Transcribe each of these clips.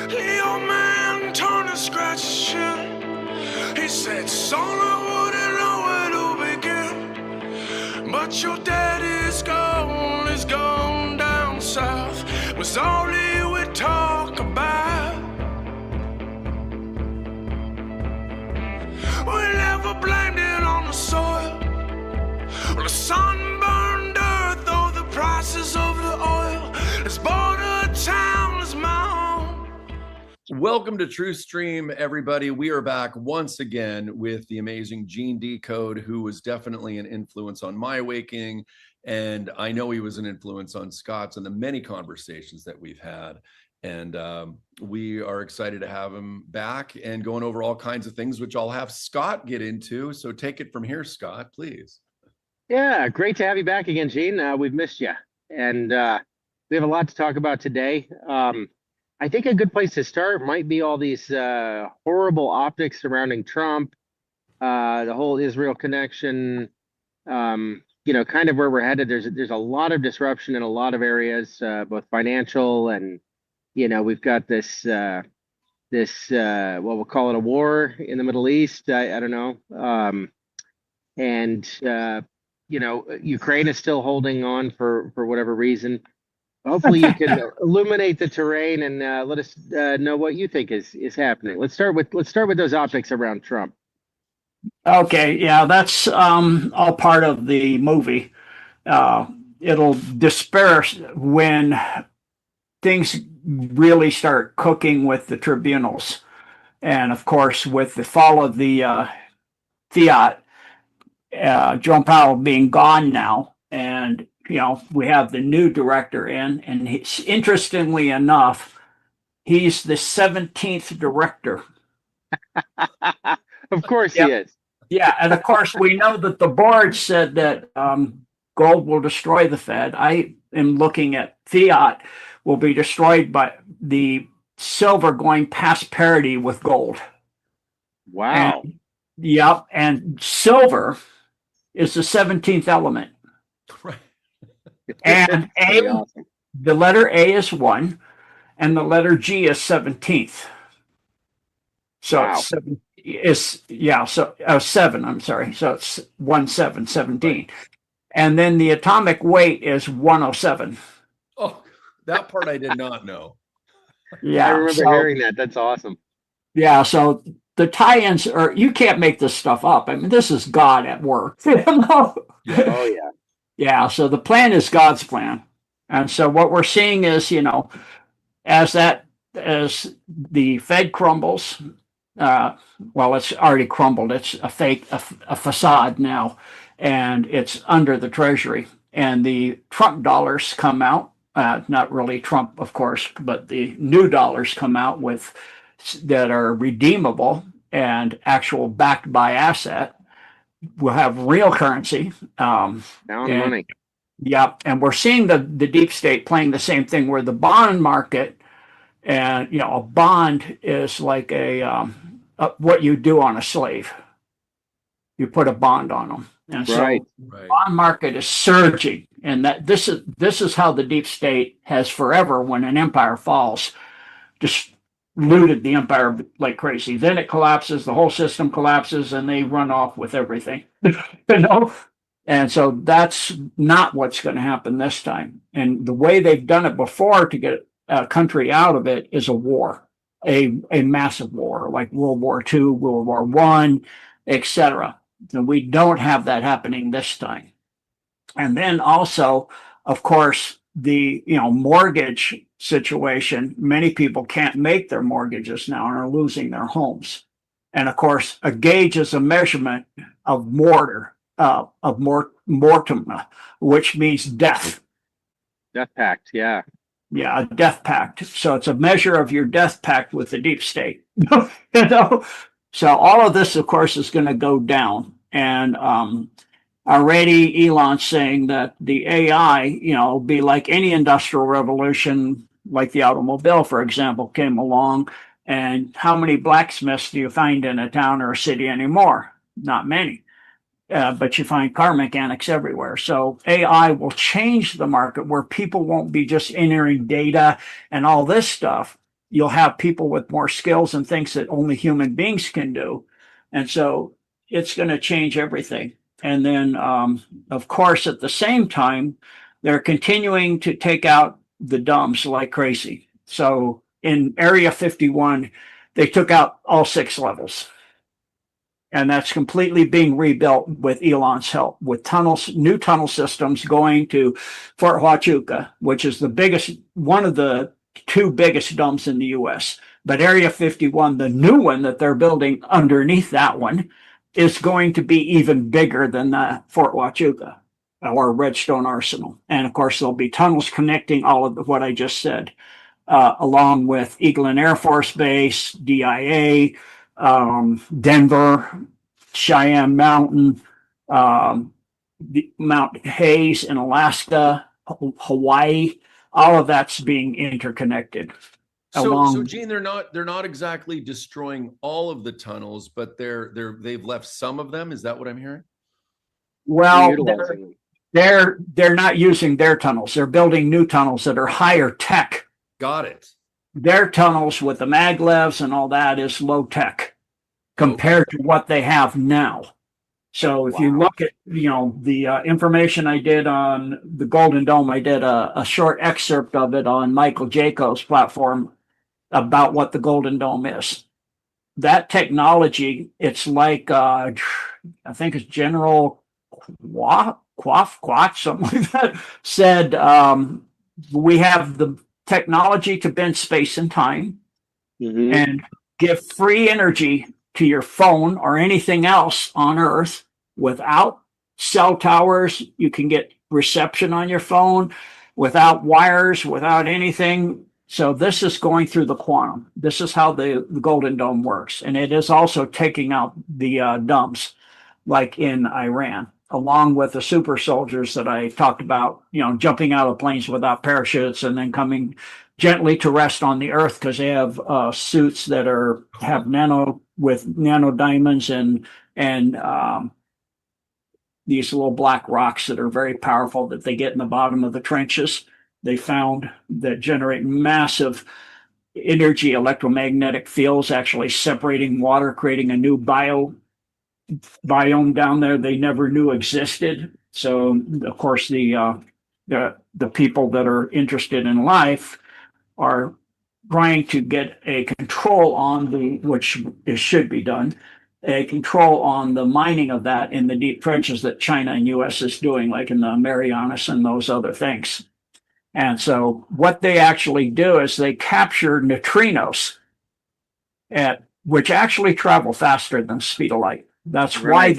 Leo man turned to scratch his chin. He said, son, I wouldn't know where to begin. But your daddy's gone down south. Was all he would talk about. We never blamed it on the soil. Well, the sun burned earth, though the prices of the oil. This border town is my home. Welcome to True Stream, everybody. We are back once again with the amazing Gene Decode, who was definitely an influence on my awakening. And I know he was an influence on Scott's and the many conversations that we've had. And we are excited to have him back and going over all kinds of things, which I'll have Scott get into. So take it from here, Scott, please. Yeah, great to have you back again, Gene. We've missed you. And we have a lot to talk about today. I think a good place to start might be all these horrible optics surrounding Trump, the whole Israel connection, kind of where we're headed. There's a lot of disruption in a lot of areas, both financial and, we've got this what we'll call it a war in the Middle East. I don't know. Ukraine is still holding on for whatever reason. Hopefully you can illuminate the terrain and let us know what you think is happening. Let's start with those optics around Trump. Okay, yeah, that's all part of the movie. It'll disperse when things really start cooking with the tribunals. And of course, with the fall of the fiat, Jerome Powell being gone now, and we have the new director in, and interestingly enough, he's the 17th director. Of course he is. Yeah, and of course we know that the board said that gold will destroy the Fed. I am looking at fiat will be destroyed by the silver going past parity with gold. Wow. And silver is the 17th element. Right. And awesome. The letter A is 1, and the letter G is 17th. So wow. It's 7, I'm sorry. So it's 17. And then the atomic weight is 107. Oh, that part I did not know. Yeah. I remember hearing that. That's awesome. Yeah, so the tie-ins are, you can't make this stuff up. I mean, this is God at work. Oh, yeah. Yeah, so the plan is God's plan. And so what we're seeing is, as the Fed crumbles, it's already crumbled. It's a facade now, and it's under the Treasury. And the Trump dollars come out, not really Trump, of course, but the new dollars come out that are redeemable and actual backed by asset. We'll have real currency. Money. Yeah, and we're seeing the deep state playing the same thing where the bond market, and a bond is like what you do on a slave. You put a bond on them, and right. So the bond market is surging, and that this is how the deep state has forever, when an empire falls, just looted the empire like crazy. Then it collapses, the whole system collapses, and they run off with everything. And so that's not what's going to happen this time. And the way they've done it before to get a country out of it is a war, a massive war, like World War II, World War I, etc. And we don't have that happening this time. And then also, of course, the mortgage situation, many people can't make their mortgages now and are losing their homes. And of course, a gauge is a measurement of mortem, which means death. Death pact, yeah. Yeah, a death pact. So it's a measure of your death pact with the deep state. So all of this, of course, is going to go down. And already Elon's saying that the AI, will be like any industrial revolution, like the automobile, for example, came along. And how many blacksmiths do you find in a town or a city anymore? Not many. But you find car mechanics everywhere. So AI will change the market where people won't be just entering data and all this stuff. you'll have people with more skills and things that only human beings can do. And so it's going to change everything. And then, of course, at the same time, they're continuing to take out the dumbs like crazy. So in Area 51, they took out all 6 levels. And that's completely being rebuilt with Elon's help, with tunnels, new tunnel systems going to Fort Huachuca, which is the biggest, one of the 2 biggest dumps in the U.S. But Area 51, the new one that they're building underneath that one, is going to be even bigger than the Fort Huachuca or Redstone Arsenal. And of course, there'll be tunnels connecting all of what I just said, along with Eglin Air Force Base, DIA, Denver, Cheyenne Mountain, Mount Hayes in Alaska, Hawaii. All of that's being interconnected. So Gene, they're not exactly destroying all of the tunnels, but they've left some of them. Is that what I'm hearing? Well, they're not using their tunnels. They're building new tunnels that are higher tech. Got it. Their tunnels with the maglevs and all that is low tech compared to what they have now. So if you look at, the information I did on the Golden Dome, I did a short excerpt of it on Michael Jacob's platform about what the Golden Dome is. That technology, it's like, I think it's General Quach, something like that, said, we have the technology to bend space and time and give free energy to your phone or anything else on Earth without cell towers. You can get reception on your phone without wires, without anything. So this is going through the quantum. This is how the Golden Dome works. And it is also taking out the dumps like in Iran, along with the super soldiers that I talked about, jumping out of planes without parachutes and then coming gently to rest on the Earth because they have suits that have nano diamonds and these little black rocks that are very powerful that they get in the bottom of the trenches. They found that generate massive energy electromagnetic fields, actually separating water, creating a new biome down there they never knew existed. So, of course, the people that are interested in life are trying to get a control on which should be done, a control on the mining of that in the deep trenches that China and U.S. is doing, like in the Marianas and those other things. And so what they actually do is they capture neutrinos, which actually travel faster than the speed of light. That's why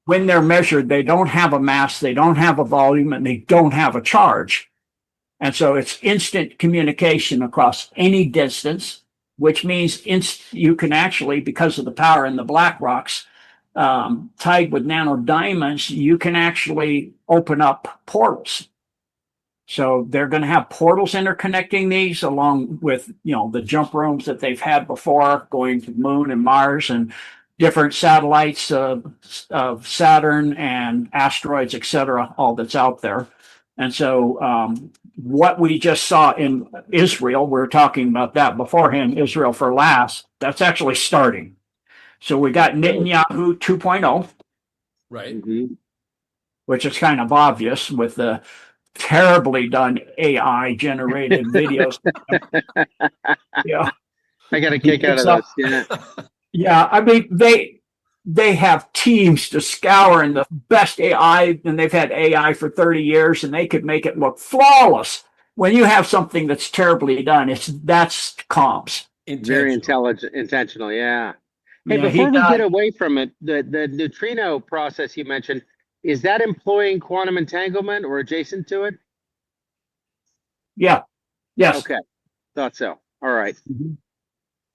when they're measured, they don't have a mass, they don't have a volume, and they don't have a charge. And so it's instant communication across any distance, which means you can actually, because of the power in the black rocks, tied with nano diamonds, you can actually open up portals. So they're going to have portals interconnecting these along with, the jump rooms that they've had before, going to the moon and Mars and different satellites of Saturn and asteroids, etc., all that's out there. And so what we just saw in Israel, we were talking about that beforehand, Israel for last, that's actually starting. So we got Netanyahu 2.0. Right. Which is kind of obvious with the terribly done AI generated videos. Yeah. I got a kick out of this. Yeah. Yeah. I mean, they have teams to scour in the best AI, and they've had AI for 30 years, and they could make it look flawless. When you have something that's terribly done, that's comms. Very intentional. Yeah. Hey, before we get away from it, the neutrino process you mentioned, is that employing quantum entanglement or adjacent to it? Yeah. Yes. Okay. Thought so. All right.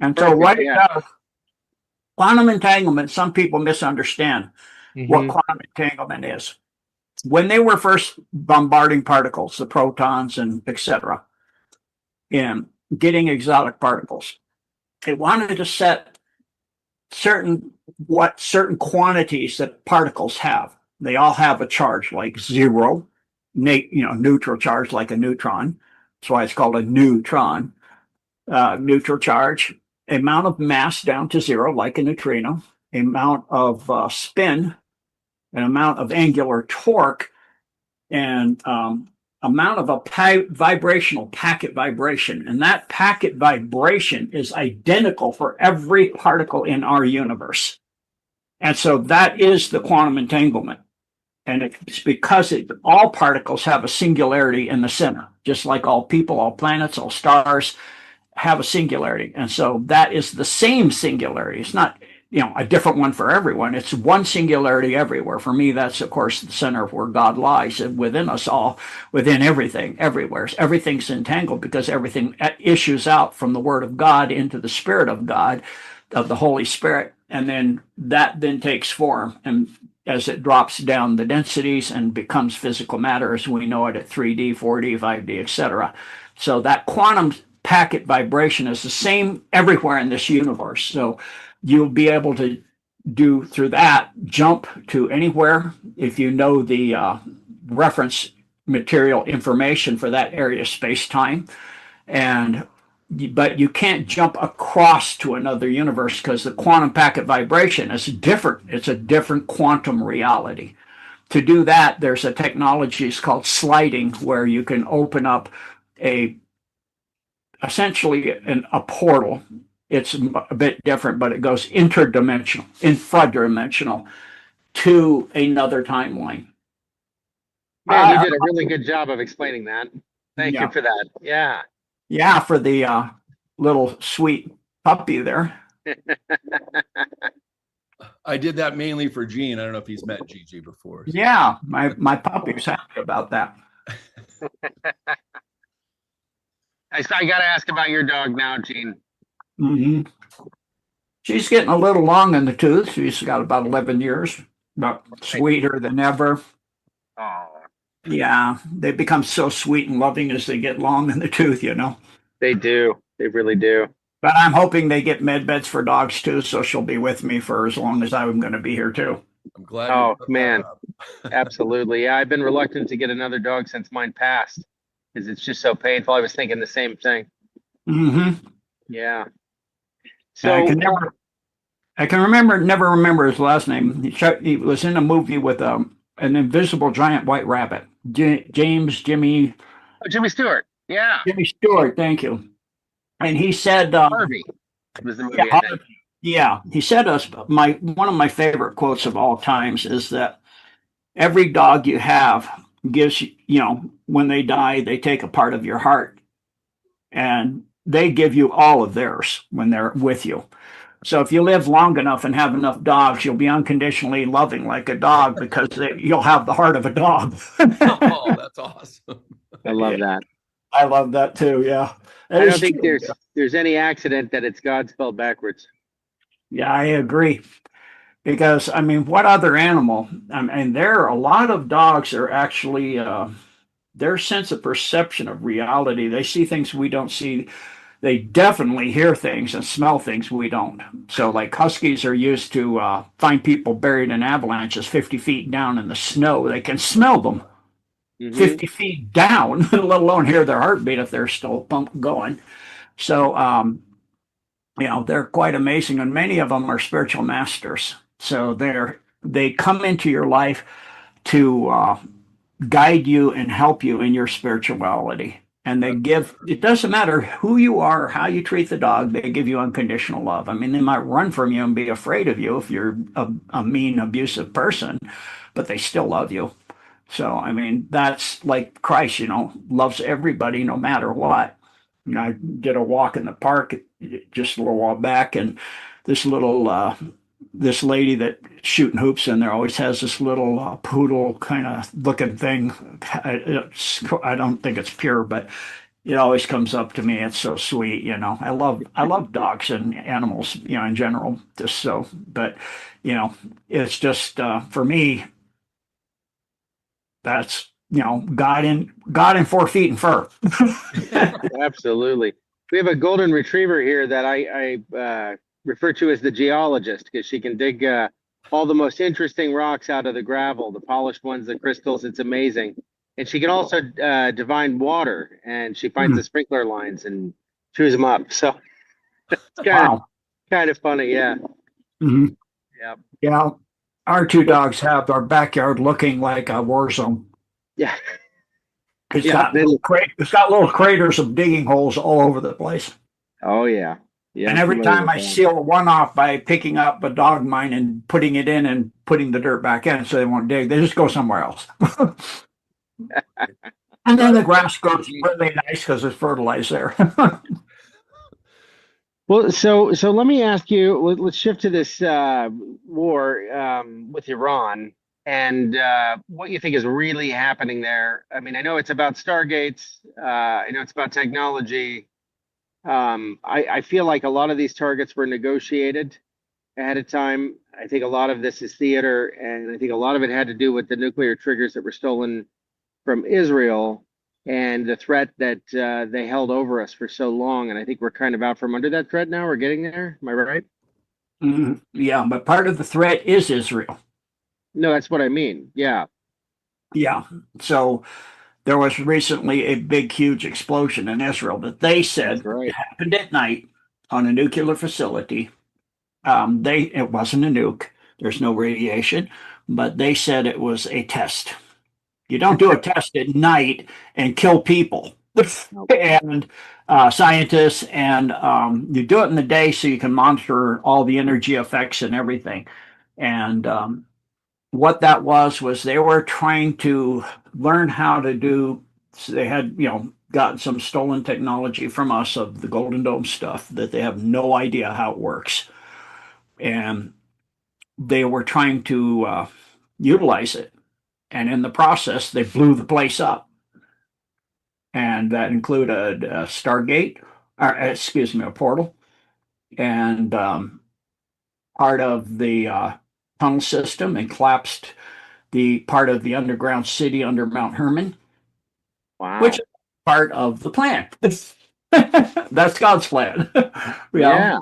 And so what it does, quantum entanglement, some people misunderstand what quantum entanglement is. When they were first bombarding particles, the protons and etc., and getting exotic particles, they wanted to set certain quantities that particles have. They all have a charge like 0, neutral charge like a neutron. That's why it's called a neutron. neutral charge, amount of mass down to zero, like a neutrino, amount of spin, an amount of angular torque, and amount of a vibrational packet vibration. And that packet vibration is identical for every particle in our universe. And so that is the quantum entanglement. And it's because all particles have a singularity in the center, just like all people, all planets, all stars have a singularity. And so that is the same singularity. It's not, a different one for everyone. It's one singularity everywhere. For me, that's, of course, the center of where God lies, and within us all, within everything, everywhere. Everything's entangled because everything issues out from the Word of God into the Spirit of God, of the Holy Spirit. And then that then takes form. And as it drops down the densities and becomes physical matter as we know it at 3D, 4D, 5D, etc. So that quantum packet vibration is the same everywhere in this universe. So you'll be able to do through that jump to anywhere if you know the reference material information for that area of space-time. But you can't jump across to another universe because the quantum packet vibration is different. It's a different quantum reality. To do that, there's a technology, it's called sliding, where you can open up essentially a portal. It's a bit different, but it goes interdimensional, infradimensional to another timeline. Man, you did a really good job of explaining that. Thank you for that. Yeah. Yeah, for the little sweet puppy there. I did that mainly for Gene. I don't know if he's met Gigi before. So. Yeah, my puppy's happy about that. I got to ask about your dog now, Gene. Mm-hmm. She's getting a little long in the tooth. She's got about 11 years, but sweeter than ever. Oh. Yeah, they become so sweet and loving as they get long in the tooth, They do. They really do. But I'm hoping they get med beds for dogs too, so she'll be with me for as long as I'm going to be here too. I'm glad. Oh, man. Absolutely. Yeah, I've been reluctant to get another dog since mine passed because it's just so painful. I was thinking the same thing. Mm-hmm. Yeah. So I never remember his last name. He was in a movie with an invisible giant white rabbit. Jimmy Stewart. Yeah. Jimmy Stewart. Thank you. And he said, Harvey was the movie. Yeah, he said one of my favorite quotes of all times is that every dog you have gives when they die, they take a part of your heart, and they give you all of theirs when they're with you. So if you live long enough and have enough dogs, you'll be unconditionally loving like a dog because you'll have the heart of a dog. Oh, that's awesome. I love that. I love that too. Yeah. I don't think there's any accident that it's God spelled backwards. Yeah, I agree. Because, what other animal? There are a lot of dogs are actually, their sense of perception of reality, they see things we don't see. They definitely hear things and smell things we don't. So like huskies are used to find people buried in avalanches 50 feet down in the snow. They can smell them 50 feet down, let alone hear their heartbeat if they're still going. So, they're quite amazing. And many of them are spiritual masters. So they come into your life to guide you and help you in your spirituality. And it doesn't matter who you are or how you treat the dog, they give you unconditional love. They might run from you and be afraid of you if you're a mean, abusive person, but they still love you. So, that's like Christ, loves everybody no matter what. I did a walk in the park just a little while back, and this lady that shooting hoops in there always has this little poodle kind of looking thing. I don't think it's pure, but it always comes up to me. It's so sweet, I love dogs and animals, in general. Just so, but it's just for me. That's God in 4 feet in fur. Absolutely. We have a golden retriever here that I refer to as the geologist because she can dig all the most interesting rocks out of the gravel, the polished ones, the crystals. It's amazing. And she can also divine water, and she finds the sprinkler lines and chews them up. So it's Wow. kind of funny. Yeah. Mhm. Yeah. Yeah. Our two dogs have our backyard looking like a war zone. Yeah. It's Yeah. got little craters of digging holes all over the place. Oh yeah. Yeah. And I'm every familiar time with I that. seal one off by picking up a dog mine and putting it in and putting the dirt back in so they won't dig, they just go somewhere else. And then the grass grows really nice because it's fertilized there. Well, so let me ask you. Let's shift to this war with Iran and what you think is really happening there. I mean, I know it's about Stargates. I know it's about technology. I feel like a lot of these targets were negotiated ahead of time. I think a lot of this is theater, and I think a lot of it had to do with the nuclear triggers that were stolen from Israel and the threat that they held over us for so long. And I think we're kind of out from under that threat now. We're getting there. Am I right? Yeah, but part of the threat is Israel. No, that's what I mean. Yeah, Yeah. So there was recently a big, huge explosion in Israel that they that's said right. happened at night on a nuclear facility. It wasn't a nuke. There's no radiation, but they said it was a test. You don't do a test at night and kill people and scientists, and you do it in the day so you can monitor all the energy effects and everything. And what that was they were trying to learn how to do. So they had, gotten some stolen technology from us of the Golden Dome stuff that they have no idea how it works, and they were trying to utilize it. And in the process, they blew the place up, and that included a Stargate, or excuse me, a portal, and part of the tunnel system, and collapsed the part of the underground city under Mount Hermon, which Wow. is part of the plan. That's God's plan. Yeah.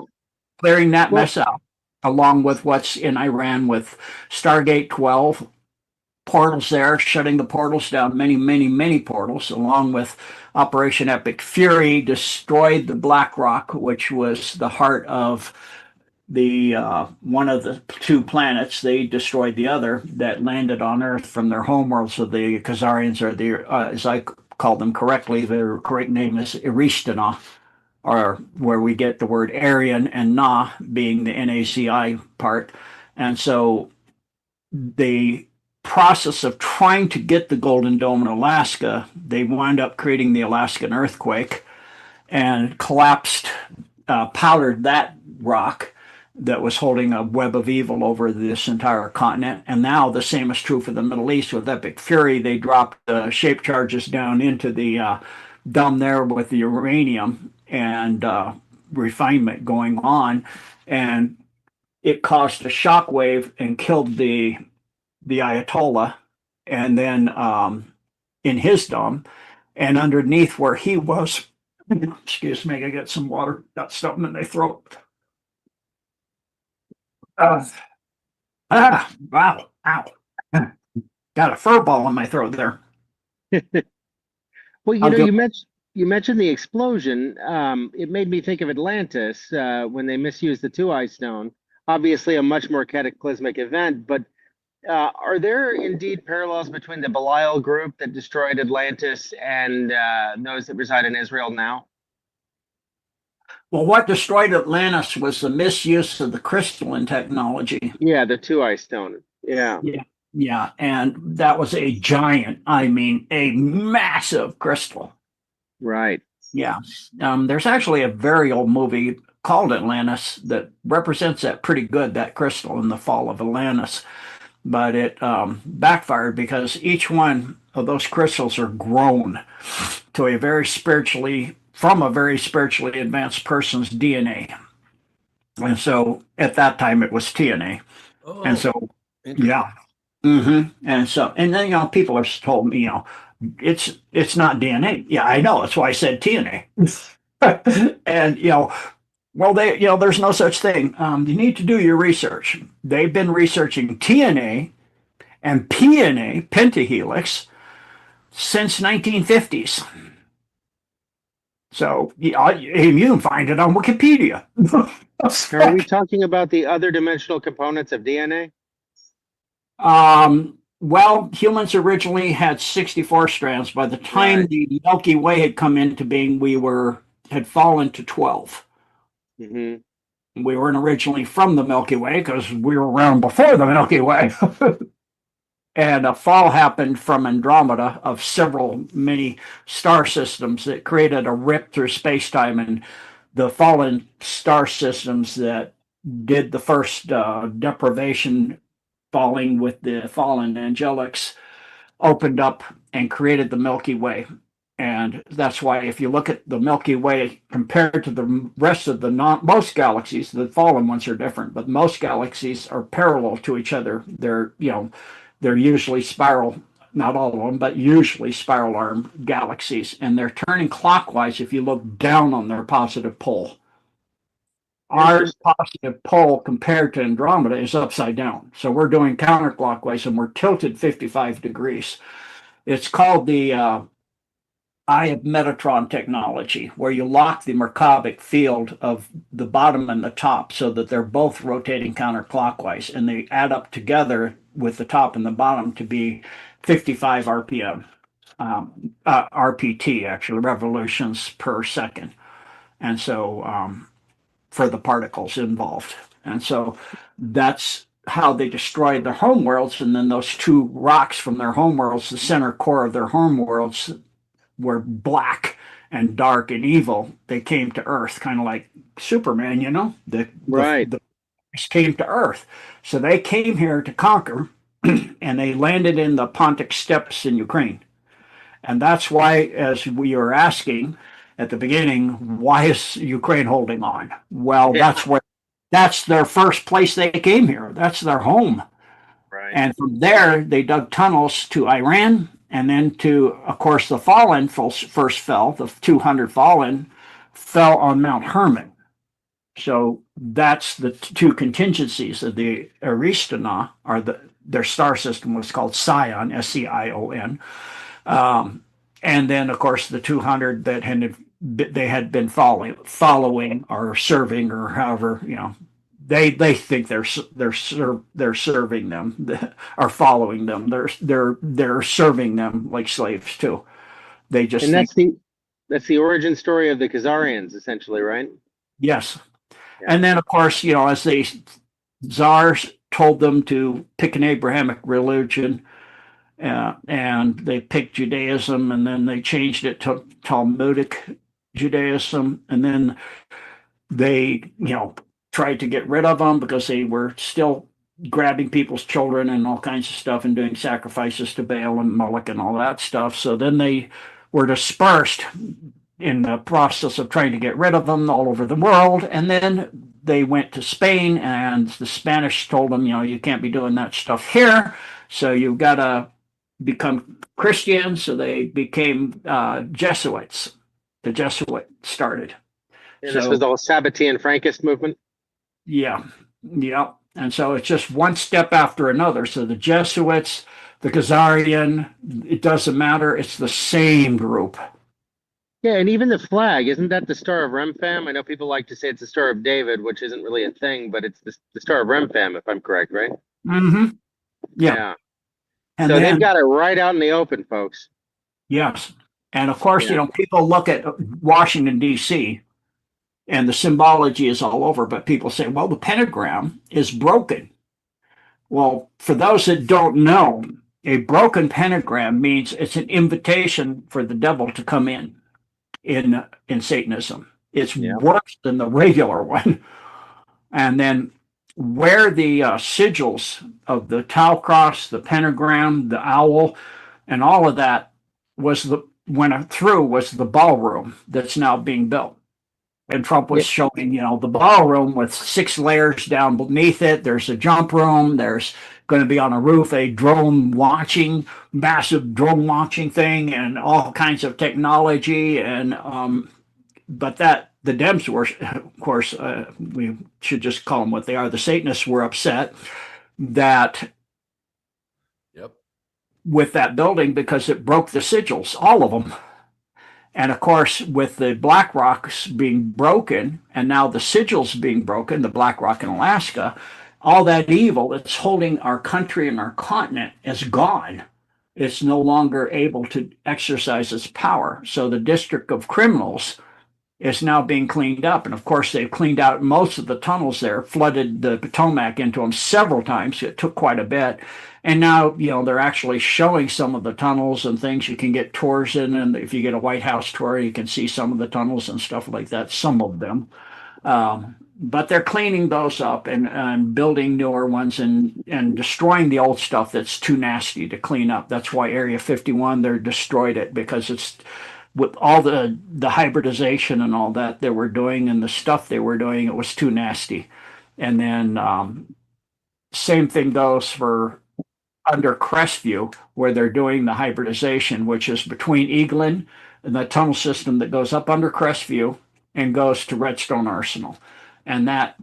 Clearing that Well, mess out, along with what's in Iran with Stargate 12 portals there, shutting the portals down, many, many, many portals, along with Operation Epic Fury, destroyed the Black Rock, which was the heart of the one of the two planets. They destroyed the other that landed on Earth from their homeworlds. So the Khazarians, or the as I call them correctly, their correct name is Eristana, or where we get the word Aryan, and Na being the NACI part. And so the process of trying to get the Golden Dome in Alaska, they wound up creating the Alaskan earthquake and collapsed, powdered that rock that was holding a web of evil over this entire continent. And now the same is true for the Middle East with Epic Fury. They dropped shape charges down into the dome there with the uranium and refinement going on. And it caused a shock wave and killed the Ayatollah, and then in his dome, and underneath where he was, excuse me, I get some water, got something in my throat. Uh, wow, ow, got a fur ball in my throat there. well, I'll go. you mentioned the explosion. It made me think of Atlantis when they misused the Two Eyes Stone. Obviously, a much more cataclysmic event, but are there indeed parallels between the Belial group that destroyed Atlantis and those that reside in Israel now? Well, what destroyed Atlantis was the misuse of the crystalline technology. Yeah, the Two Eyes Stone. Yeah, Yeah, yeah, and that was a giant, I mean, a massive crystal. right. Yeah. There's actually a very old movie called Atlantis that represents that pretty good, that crystal in the fall of Atlantis. But it backfired because each one of those crystals are grown to from a very spiritually advanced person's DNA. And so at that time it was TNA. Oh, And so, interesting. yeah. And so, and then, people have told me, it's not DNA. Yeah, I know. That's why I said TNA. And, well, there's no such thing. You need to do your research. They've been researching TNA and PNA, pentahelix, since 1950s. So yeah, you can find it on Wikipedia. Are we talking about the other dimensional components of DNA? Well, humans originally had 64 strands. By the time Right. the Milky Way had come into being, had fallen to 12. Hmm. We weren't originally from the Milky Way because we were around before the Milky Way. And a fall happened from Andromeda of many star systems that created a rip through space-time, and the fallen star systems that did the first deprivation, falling with the fallen angelics, opened up and created the Milky Way. And that's why if you look at the Milky Way compared to the rest of most galaxies, the fallen ones are different, but most galaxies are parallel to each other. They're usually spiral, not all of them, but usually spiral arm galaxies, and they're turning clockwise if you look down on their positive pole. Our positive pole compared to Andromeda is upside down. So we're doing counterclockwise and we're tilted 55 degrees. It's called the Eye of Metatron technology, where you lock the Merkabah field of the bottom and the top so that they're both rotating counterclockwise, and they add up together with the top and the bottom to be 55 RPM, RPT, actually, revolutions per second. And so for the particles involved. And so that's how they destroyed their homeworlds. And then those two rocks from their homeworlds, the center core of their homeworlds, were black and dark and evil. They came to Earth, kind of like Superman, Right. The came to Earth. So they came here to conquer, and they landed in the Pontic steppes in Ukraine. And that's why, as we were asking at the beginning, why is Ukraine holding on? Well, Yeah. that's their first place they came here. That's their home. Right. And from there, they dug tunnels to Iran, and then to, of course, the fallen first fell. The 200 fallen fell on Mount Hermon. So that's the two contingencies of the Aristana, their star system was called Sion, Sion. And then, of course, the 200 that they had been following or serving, or however, they think they're serving them, or following them. They're serving them like slaves too. They just And that's the origin story of the Khazarians, essentially, right? Yes. Yeah. And then, of course, as the czars told them to pick an Abrahamic religion, and they picked Judaism, and then they changed it to Talmudic Judaism, and then they, tried to get rid of them because they were still grabbing people's children and all kinds of stuff and doing sacrifices to Baal and Moloch and all that stuff. So then they were dispersed in the process of trying to get rid of them all over the world. And then they went to Spain, and the Spanish told them, you can't be doing that stuff here. So you've got to become Christian. So they became Jesuits. The Jesuit started. And this was the whole Sabbatean Frankist movement? Yeah. And so it's just one step after another. So the Jesuits, the Khazarian, it doesn't matter. It's the same group. Yeah, and even the flag, isn't that the Star of Remphan? I know people like to say it's the Star of David, which isn't really a thing, but it's the Star of Remphan, if I'm correct, right? Mm-hmm. Yeah. And so then, they've got it right out in the open, folks. Yes. And of course, people look at Washington, D.C., and the symbology is all over, but people say, well, the pentagram is broken. Well, for those that don't know, a broken pentagram means it's an invitation for the devil to come in Satanism. It's worse than the regular one. And then where the sigils of the Tau cross, the pentagram, the owl, and all of that was the ballroom that's now being built. And Trump was showing, the ballroom with 6 layers down beneath it. There's a jump room. There's going to be on a roof a massive drone launching thing, and all kinds of technology. And but the Dems were, of course, we should just call them what they are. The Satanists were upset that with that building because it broke the sigils, all of them. And of course, with the black rocks being broken and now the sigils being broken, the black rock in Alaska, all that evil that's holding our country and our continent is gone. It's no longer able to exercise its power. So the District of Criminals is now being cleaned up. And of course, they've cleaned out most of the tunnels there, flooded the Potomac into them several times. It took quite a bit. And now, they're actually showing some of the tunnels and things. You can get tours in, and if you get a White House tour, you can see some of the tunnels and stuff like that, some of them. But they're cleaning those up and building newer ones and destroying the old stuff that's too nasty to clean up. That's why Area 51, they're destroyed it, because it's with all the hybridization and all that they were doing and the stuff they were doing, it was too nasty. And then same thing goes for under Crestview, where they're doing the hybridization, which is between Eglin and the tunnel system that goes up under Crestview and goes to Redstone Arsenal. And that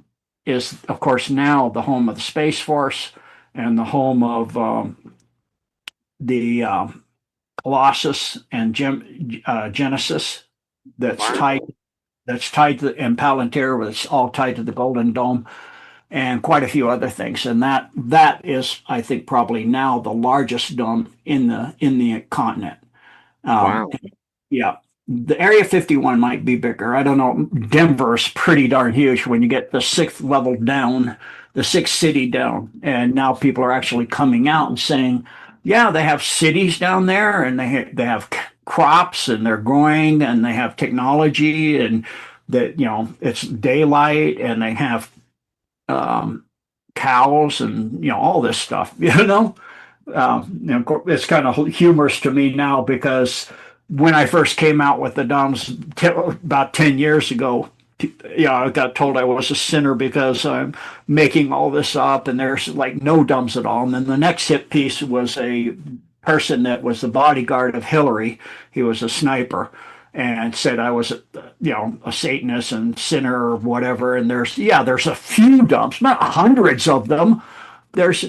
is, of course, now the home of the Space Force and the home of the Colossus and Genesis. That's tied. That's tied to and Palantir. It's all tied to the Golden Dome, and quite a few other things. And that is, I think, probably now the largest dome in the continent. Wow. Yeah. The Area 51 might be bigger. I don't know. Denver is pretty darn huge when you get the sixth level down, the sixth city down. And now people are actually coming out and saying, yeah, they have cities down there, and they have crops, and they're growing, and they have technology, and that, it's daylight, and they have cows and, all this stuff, And it's kind of humorous to me now, because when I first came out with the domes about 10 years ago, I got told I was a sinner because I'm making all this up, and there's like no dumbs at all. And then the next hit piece was a person that was the bodyguard of Hillary. He was a sniper, and said I was, a Satanist and sinner or whatever. And there's a few dumps, not hundreds of them. There's,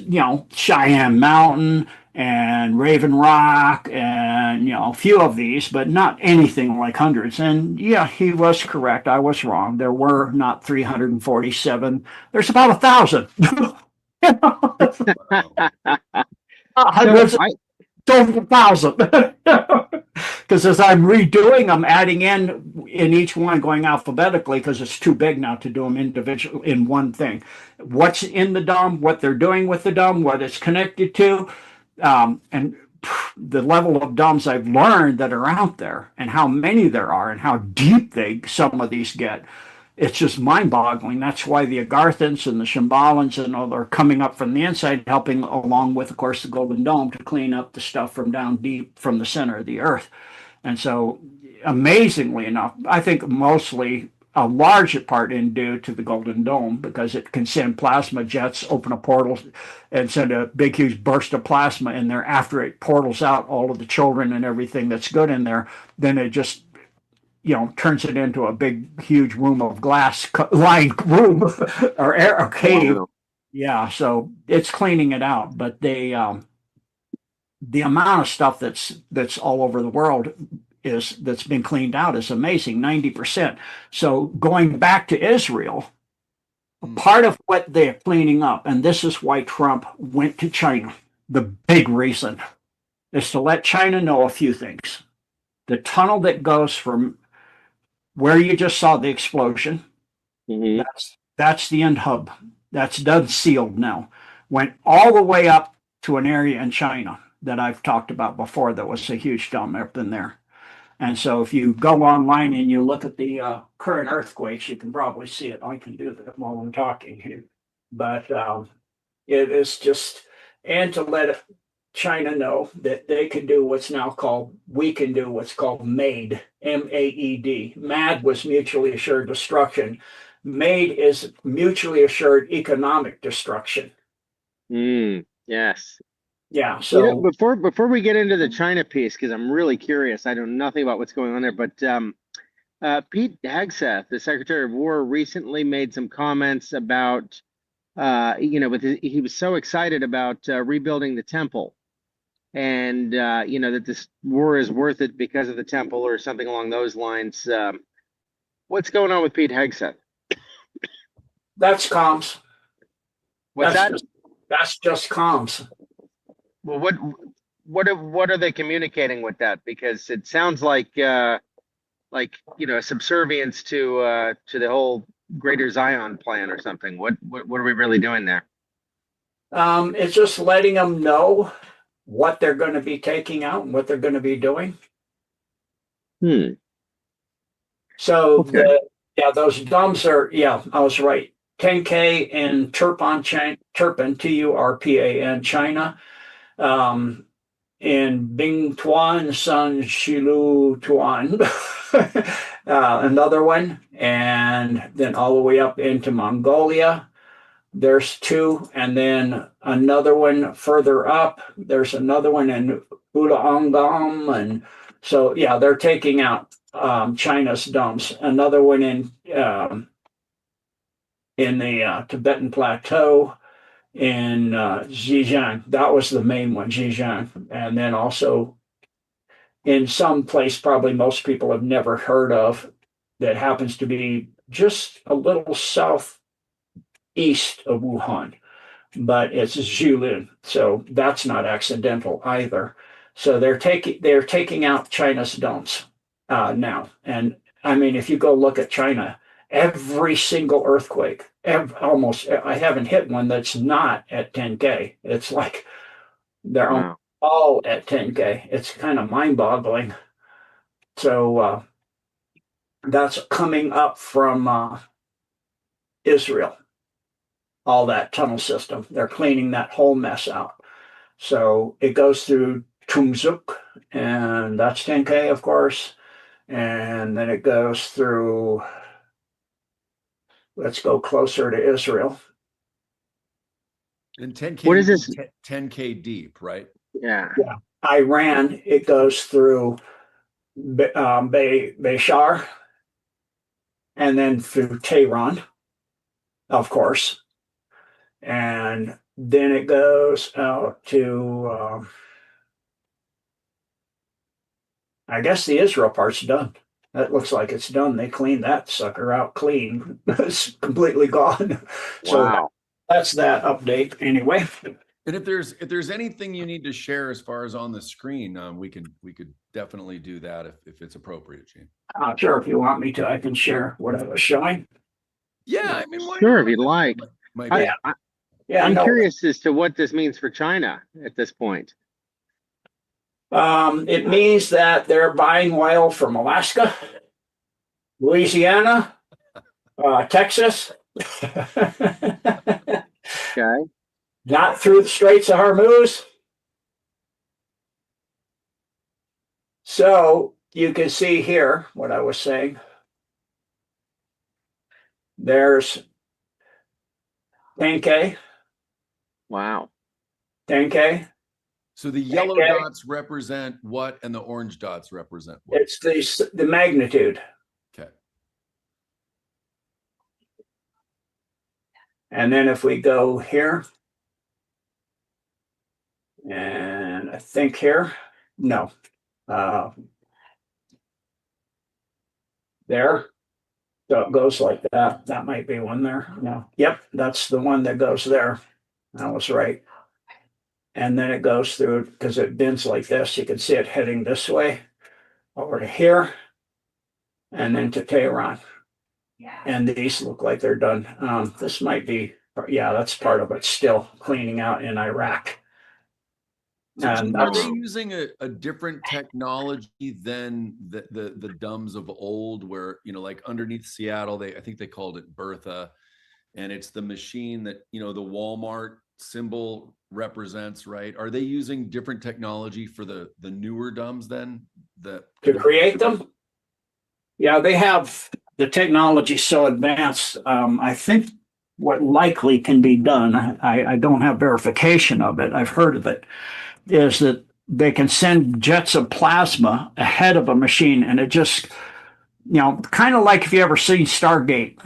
Cheyenne Mountain and Raven Rock and, a few of these, but not anything like hundreds. And yeah, he was correct. I was wrong. There were not 347. There's about 1,000. Hundreds, over 1,000. Because as I'm redoing, I'm adding in each one, going alphabetically, because it's too big now to do them individual in one thing. What's in the dome, what they're doing with the dome, what it's connected to, and the level of domes I've learned that are out there, and how many there are, and how deep some of these get. It's just mind-boggling. That's why the Agarthans and the Shimbalans and all are coming up from the inside, helping along with, of course, the Golden Dome to clean up the stuff from down deep from the center of the Earth. And so, amazingly enough, I think mostly a large part in due to the Golden Dome, because it can send plasma jets, open a portal, and send a big, huge burst of plasma in there. After it portals out all of the children and everything that's good in there, then it just turns it into a big, huge room of glass lined room or air or cave. Wow. Yeah, so it's cleaning it out, but the amount of stuff that's all over the world that's been cleaned out is amazing, 90%. So going back to Israel, part of what they're cleaning up, and this is why Trump went to China, the big reason is to let China know a few things. The tunnel that goes from where you just saw the explosion, that's the end hub. That's done, sealed now. Went all the way up to an area in China that I've talked about before that was a huge dome up in there. And so if you go online and you look at the current earthquakes, you can probably see it. I can do that while I'm talking here. But it is just, and to let China know that they can do what's now called, we can do what's called MAID, M-A-E-D. MAD was mutually assured destruction. MAID is mutually assured economic destruction. Yes. Yeah. So before we get into the China piece, because I'm really curious, I know nothing about what's going on there, but Pete Hegseth, the Secretary of War, recently made some comments about, he was so excited about rebuilding the temple. and that this war is worth it because of the temple or something along those lines. What's going on with Pete Hegseth? That's comms. What's That's that? that's just comms. Well, what are they communicating with that? Because it sounds like subservience to the whole Greater Zion plan or something. What are we really doing there? It's just letting them know what they're going to be taking out and what they're going to be doing. So Okay. those dumps are, I was right. 10K in Turpan, Turpan, China. In Bing Tuan, San Shilu Tuan, another one. And then all the way up into Mongolia. There's two, and then another one further up. There's another one in Ulaangam, and so they're taking out China's dumps. Another one in the Tibetan Plateau in Xinjiang. That was the main one, Xinjiang, and then also in some place probably most people have never heard of that happens to be just a little south east of Wuhan, but it's Jilin, so that's not accidental either. So they're taking out China's dumps now, and I mean, if you go look at China, every single earthquake, almost, I haven't hit one that's not at 10K. It's like they're all at 10K. It's kind of mind-boggling. So that's coming up from Israel. All that tunnel system. They're cleaning that whole mess out. So it goes through Tumzuk, and that's 10K, of course. And then it goes through, let's go closer to Israel. And 10K, what is this? 10K deep, right? Yeah. Iran, it goes through Bayshar, and then through Tehran, of course. And then it goes out to, I guess the Israel part's done. That looks like it's done. They cleaned that sucker out clean. It's completely gone. So that's that update anyway. And if there's anything you need to share as far as on the screen, we could definitely do that if it's appropriate, Gene. Sure, if you want me to, I can share what I was showing. Yeah, I mean, sure, if you'd like. I'm curious as to what this means for China at this point. It means that they're buying oil from Alaska, Louisiana, Texas. Okay. Not through the Straits of Hormuz. So you can see here what I was saying. There's 10K. Wow. 10K. So the yellow dots represent what, and the orange dots represent what? It's the magnitude. Okay. And then if we go here, and I think here, no. There. So it goes like that. That might be one there. No. Yep, that's the one that goes there. That was right. And then it goes through, because it bends like this, you can see it heading this way over to here and then to Tehran. And these look like they're done. This might be, that's part of it still cleaning out in Iraq. And are they using a different technology than the DUMBs of old, where, like underneath Seattle, I think they called it Bertha, and it's the machine that, the Walmart symbol represents, right? Are they using different technology for the newer DUMBs then? To create them? Yeah, they have the technology so advanced. I think what likely can be done, I don't have verification of it, I've heard of it, is that they can send jets of plasma ahead of a machine, and it just, kind of like if you ever seen Stargate,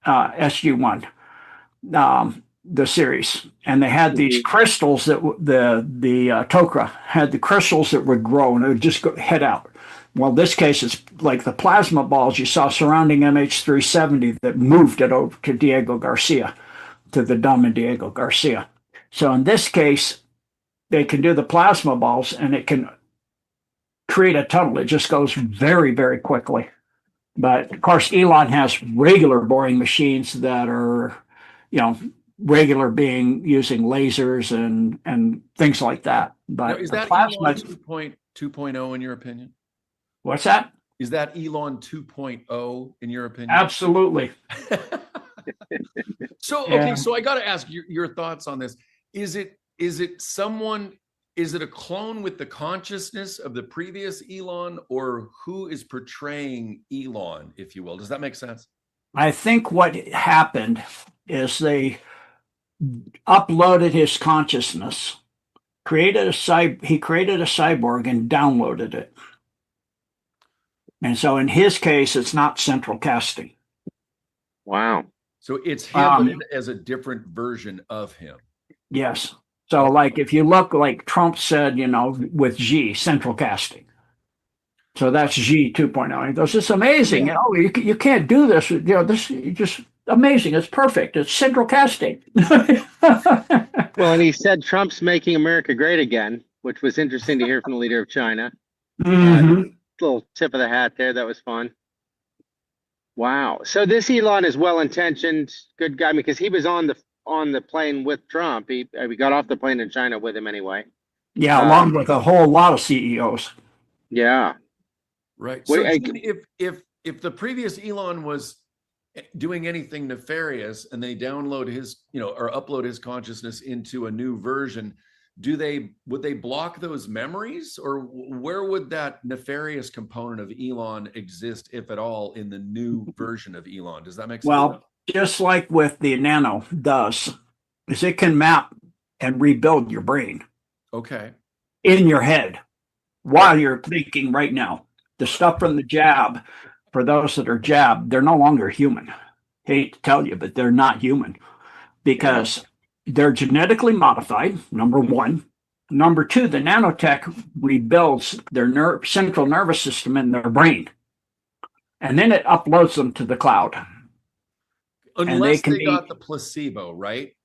SG-1. the series, and they had these crystals that the Tok'ra had the crystals that would grow and it would just head out. Well, this case it's like the plasma balls you saw surrounding MH370 that moved it over to Diego Garcia, to the dumb and Diego Garcia. So in this case, they can do the plasma balls and it can create a tunnel. It just goes very, very quickly. But of course, Elon has regular boring machines that are, regular being using lasers and things like that. But now, is that plasma, Elon 2.0 in your opinion? what's that? Is that Elon 2.0 in your opinion? Absolutely. So, Yeah. okay, so I got to ask your thoughts on this. Is it a clone with the consciousness of the previous Elon, or who is portraying Elon, if you will? Does that make sense? I think what happened is they uploaded his consciousness, he created a cyborg and downloaded it. And so in his case, it's not central casting. Wow. So it's him but as a different version of him. Yes. So like if you look like Trump said, with Xi, central casting. So that's Xi 2.0. He goes, it's amazing. You can't do this. This is just amazing. It's perfect. It's central casting. Well, and he said Trump's making America great again, which was interesting to hear from the leader of China. Mhm. Little tip of the hat there. That was fun. Wow. So this Elon is well-intentioned, good guy, because he was on the plane with Trump. He got off the plane in China with him anyway. Yeah, along with a whole lot of CEOs. Yeah. Right. Wait, So Gene, if the previous Elon was doing anything nefarious and they download his, or upload his consciousness into a new version, would they block those memories, or where would that nefarious component of Elon exist, if at all, in the new version of Elon? Does that make sense? Well, just like with the Nano does, is it can map and rebuild your brain Okay. in your head while you're thinking right now. The stuff from the jab, for those that are jabbed, they're no longer human. Hate to tell you, but they're not human because they're genetically modified, number one. Number two, the nanotech rebuilds their central nervous system in their brain. And then it uploads them to the cloud. Unless they got the placebo, right?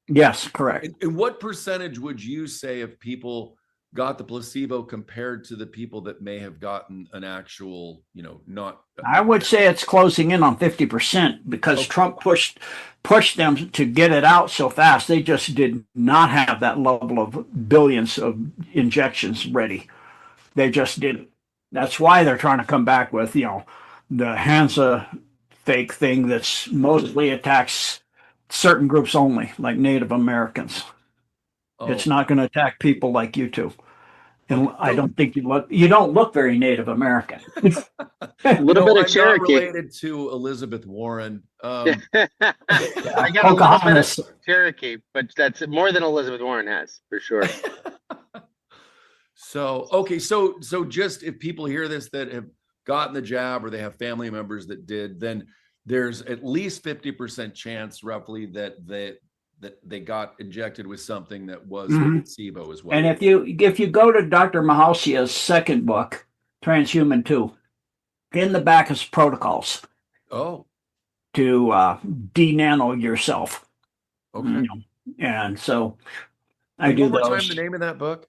Yes, correct. And what percentage would you say of people got the placebo compared to the people that may have gotten an actual, not? I would say it's closing in on 50% because Trump pushed them to get it out so fast. They just did not have that level of billions of injections ready. They just didn't. That's why they're trying to come back with, the Hansa fake thing that's mostly attacks certain groups only, like Native Americans. It's not going to attack people like you two. And I don't think you don't look very Native American. A little bit of Cherokee. Not related to Elizabeth Warren. I got a little bit of Cherokee, but that's more than Elizabeth Warren has, for sure. So, okay. So just if people hear this that have gotten the jab or they have family members that did, then there's at least 50% chance roughly that they got injected with something that was placebo as well. And if you go to Dr. Mahausia's second book, Transhuman 2, in the back is protocols. Oh. To de-nano yourself. Okay. And so I do those. One more time, the name of that book?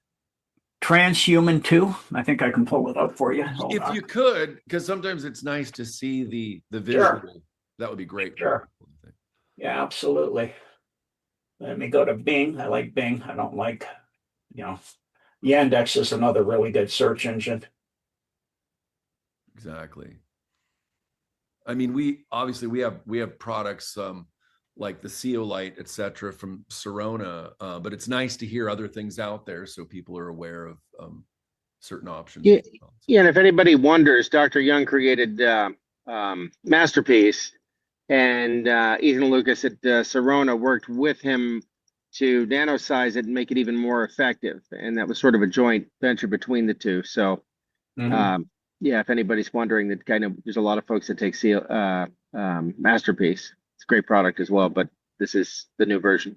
Transhuman 2. I think I can pull it up for you. If you could, because sometimes it's nice to see the visual. Sure. That would be great. Sure. Yeah, absolutely. Let me go to Bing. I like Bing. I don't like, Yandex is another really good search engine. Exactly. I mean, we have products like the Ceolite, et cetera, from Sirona, but it's nice to hear other things out there so people are aware of certain options. Yeah, and if anybody wonders, Dr. Young created Masterpiece, and Ethan Lucas at Sirona worked with him to nanosize it and make it even more effective. And that was sort of a joint venture between the two. So, if anybody's wondering, that kind of there's a lot of folks that take Masterpiece. It's a great product as well, but this is the new version.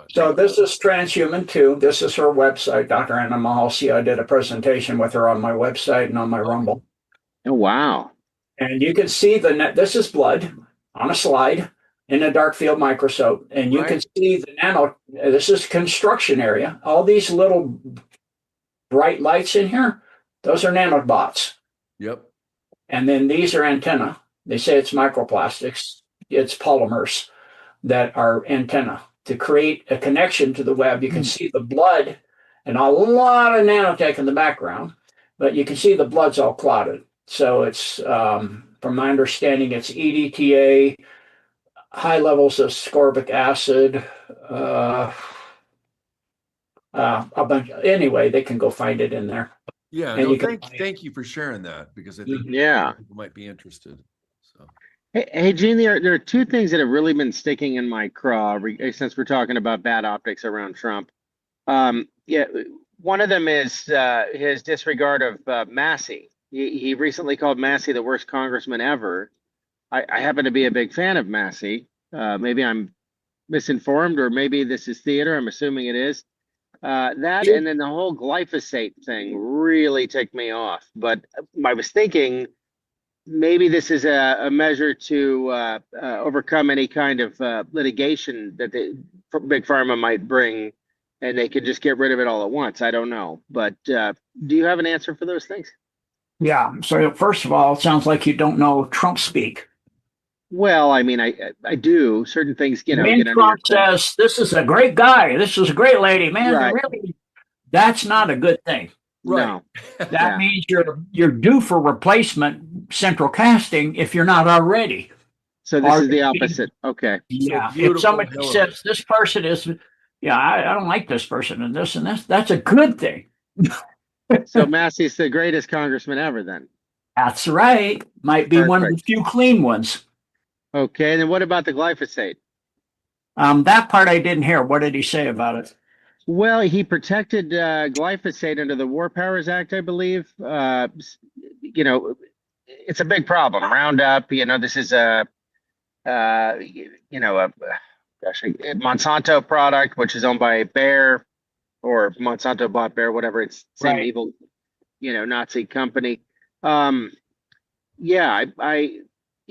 So this is Transhuman 2. This is her website, Dr. Anna Mahalsi. I did a presentation with her on my website and on my Rumble. Oh, wow. And you can see the net. This is blood on a slide in a dark field microscope. And you can see the nano. This is construction area. All these little bright lights in here, those are nanobots. Yep. And then these are antenna. They say it's microplastics. It's polymers that are antenna to create a connection to the web. You can see the blood and a lot of nanotech in the background, but you can see the blood's all clotted. So it's, from my understanding, it's EDTA, high levels of ascorbic acid, a bunch. Anyway, they can go find it in there. Yeah. And No, you can- thank you for sharing that, because I think Yeah. people might be interested. So Hey, Gene, there are two things that have really been sticking in my craw since we're talking about bad optics around Trump. Yeah, one of them is his disregard of Massey. He recently called Massey the worst congressman ever. I happen to be a big fan of Massey. Maybe I'm misinformed, or maybe this is theater. I'm assuming it is. That and then the whole glyphosate thing really ticked me off. But I was thinking maybe this is a measure to overcome any kind of litigation that Big Pharma might bring, and they could just get rid of it all at once. I don't know. But do you have an answer for those things? Yeah. So first of all, it sounds like you don't know Trump speak. Well, I mean, I do. Certain things, When get under your Trump skin. says, this is a great guy, this is a great lady, man, Right. really, that's not a good thing. No. That Yeah. means you're due for replacement central casting if you're not already. So this Are is the you- opposite. Okay. Yeah. If beautiful, somebody Hillary. says this person is, I don't like this person and this, that's a good thing. So Massey's the greatest congressman ever then. That's right. Might be one of the Perfect. few clean ones. Okay. And then what about the glyphosate? That part I didn't hear. What did he say about it? Well, he protected glyphosate under the War Powers Act, I believe. It's a big problem. Roundup, this is a Monsanto product, which is owned by Bayer, or Monsanto bought Bayer, whatever. It's same Right. evil, Nazi company.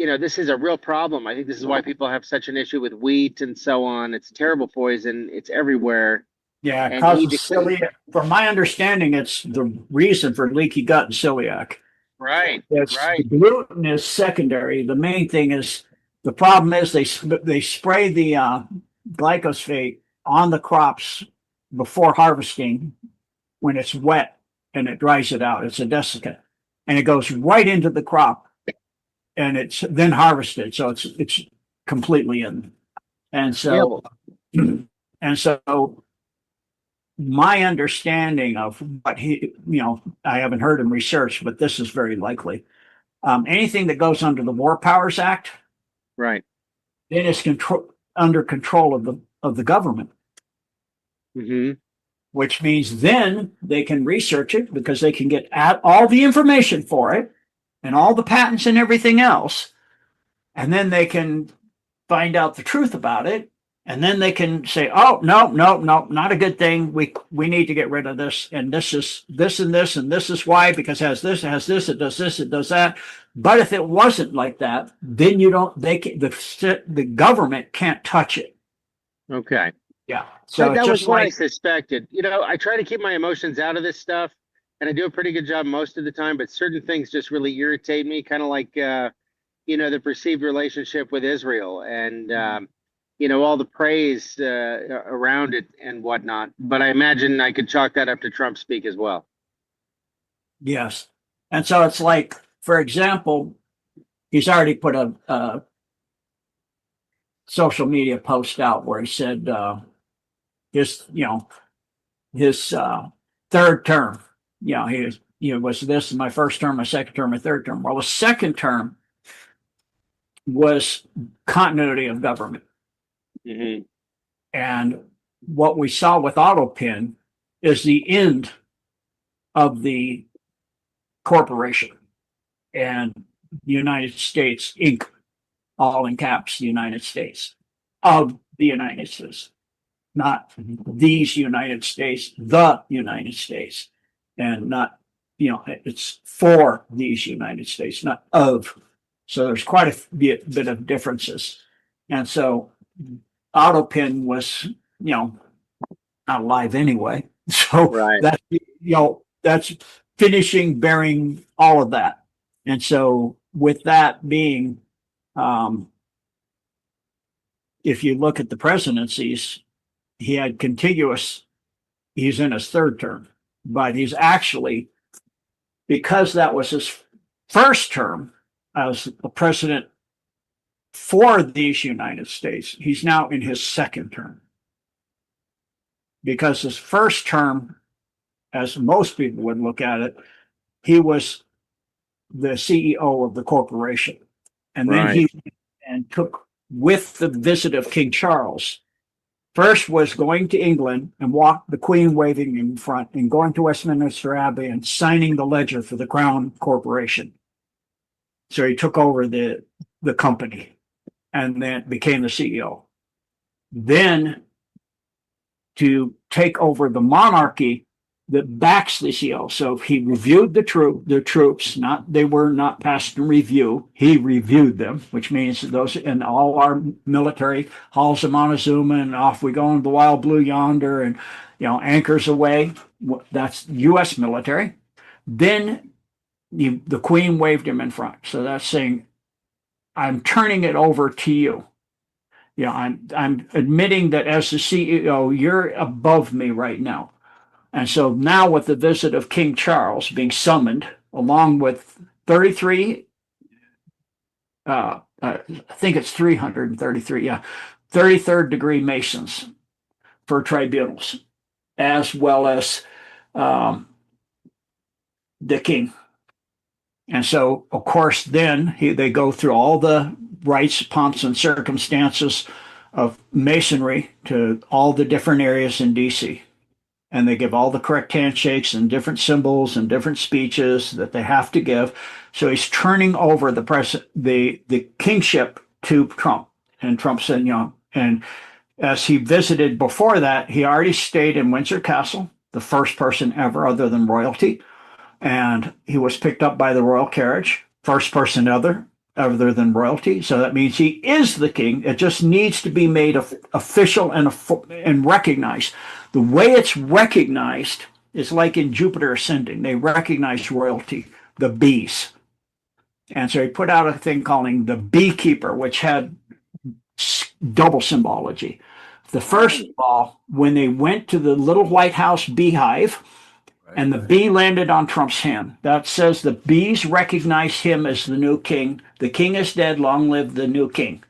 This is a real problem. I think this is why people have such an issue with wheat and so on. It's a terrible poison. It's everywhere. Yeah, it And causes he declared- celiac. From my understanding, it's the reason for leaky gut and celiac. Right. It's Right. the gluten is secondary. The main thing is the problem is they spray the glyphosate on the crops before harvesting when it's wet and it dries it out. It's a desiccant, and it goes right into the crop, and it's then harvested. So it's completely in, and so and so. My understanding of what I haven't heard him research, but this is very likely. Anything that goes under the War Powers Act, Right. then it's under control of the government, Hmm. which means then they can research it because they can get at all the information for it and all the patents and everything else, and then they can find out the truth about it. And then they can say, "Oh, no, not a good thing. We need to get rid of this, and this is this and this, and this is why, because it has this, it does this, it does that." But if it wasn't like that, then the government can't touch it. Okay. Yeah. So that just was what I like suspected. I try to keep my emotions out of this stuff, and I do a pretty good job most of the time, but certain things just really irritate me, kind of like, the perceived relationship with Israel and, all the praise around it and whatnot. But I imagine I could chalk that up to Trump speak as well. yes, and so it's like, for example, he's already put a social media post out where he said his third term, he was this is my first term, my second term, my third term. Well, the second term was continuity of government. Mm-hmm. And what we saw with Autopin is the end of the corporation and the United States Inc., all in caps, the United States, of the United States, not these United States, the United States, and not, it's for these United States, not of. So there's quite a bit of differences. And so Autopin was, not alive anyway. So Right. that's finishing bearing all of that. And so with that being, if you look at the presidencies, he had contiguous, he's in his third term, but he's actually, because that was his first term as the president for these United States, he's now in his second term. Because his first term, as most people would look at it, he was the CEO of the corporation. And then he and took with the visit of King Charles. First was going to England and walked the Queen waving in front and going to Westminster Abbey and signing the ledger for the Crown Corporation. So he took over the company and then became the CEO. Then to take over the monarchy that backs the CEO. So he reviewed the troops, they were not passed in review. He reviewed them, which means those in all our military halls of Montezuma, and off we go in the wild blue yonder, and anchors away. That's U.S. military. Then the Queen waved him in front. So that's saying, I'm turning it over to you. I'm admitting that as the CEO, you're above me right now. And so now with the visit of King Charles being summoned, along with 33, I think it's 333, 33rd degree Masons for tribunals, as well as the king. And so, of course, then they go through all the rites, pomps, and circumstances of Masonry to all the different areas in D.C. And they give all the correct handshakes and different symbols and different speeches that they have to give. So he's turning over the kingship to Trump. And Trump said, and as he visited before that, he already stayed in Windsor Castle, the first person ever other than royalty. And he was picked up by the royal carriage, first person other than royalty. So that means he is the king. It just needs to be made official and recognized. The way it's recognized is like in Jupiter Ascending. They recognize royalty, the bees. And so he put out a thing calling the beekeeper, which had double symbology. The first of all, when they went to the little White House beehive, and the bee landed on Trump's hand. That says the bees recognize him as the new king. The king is dead, long live the new king.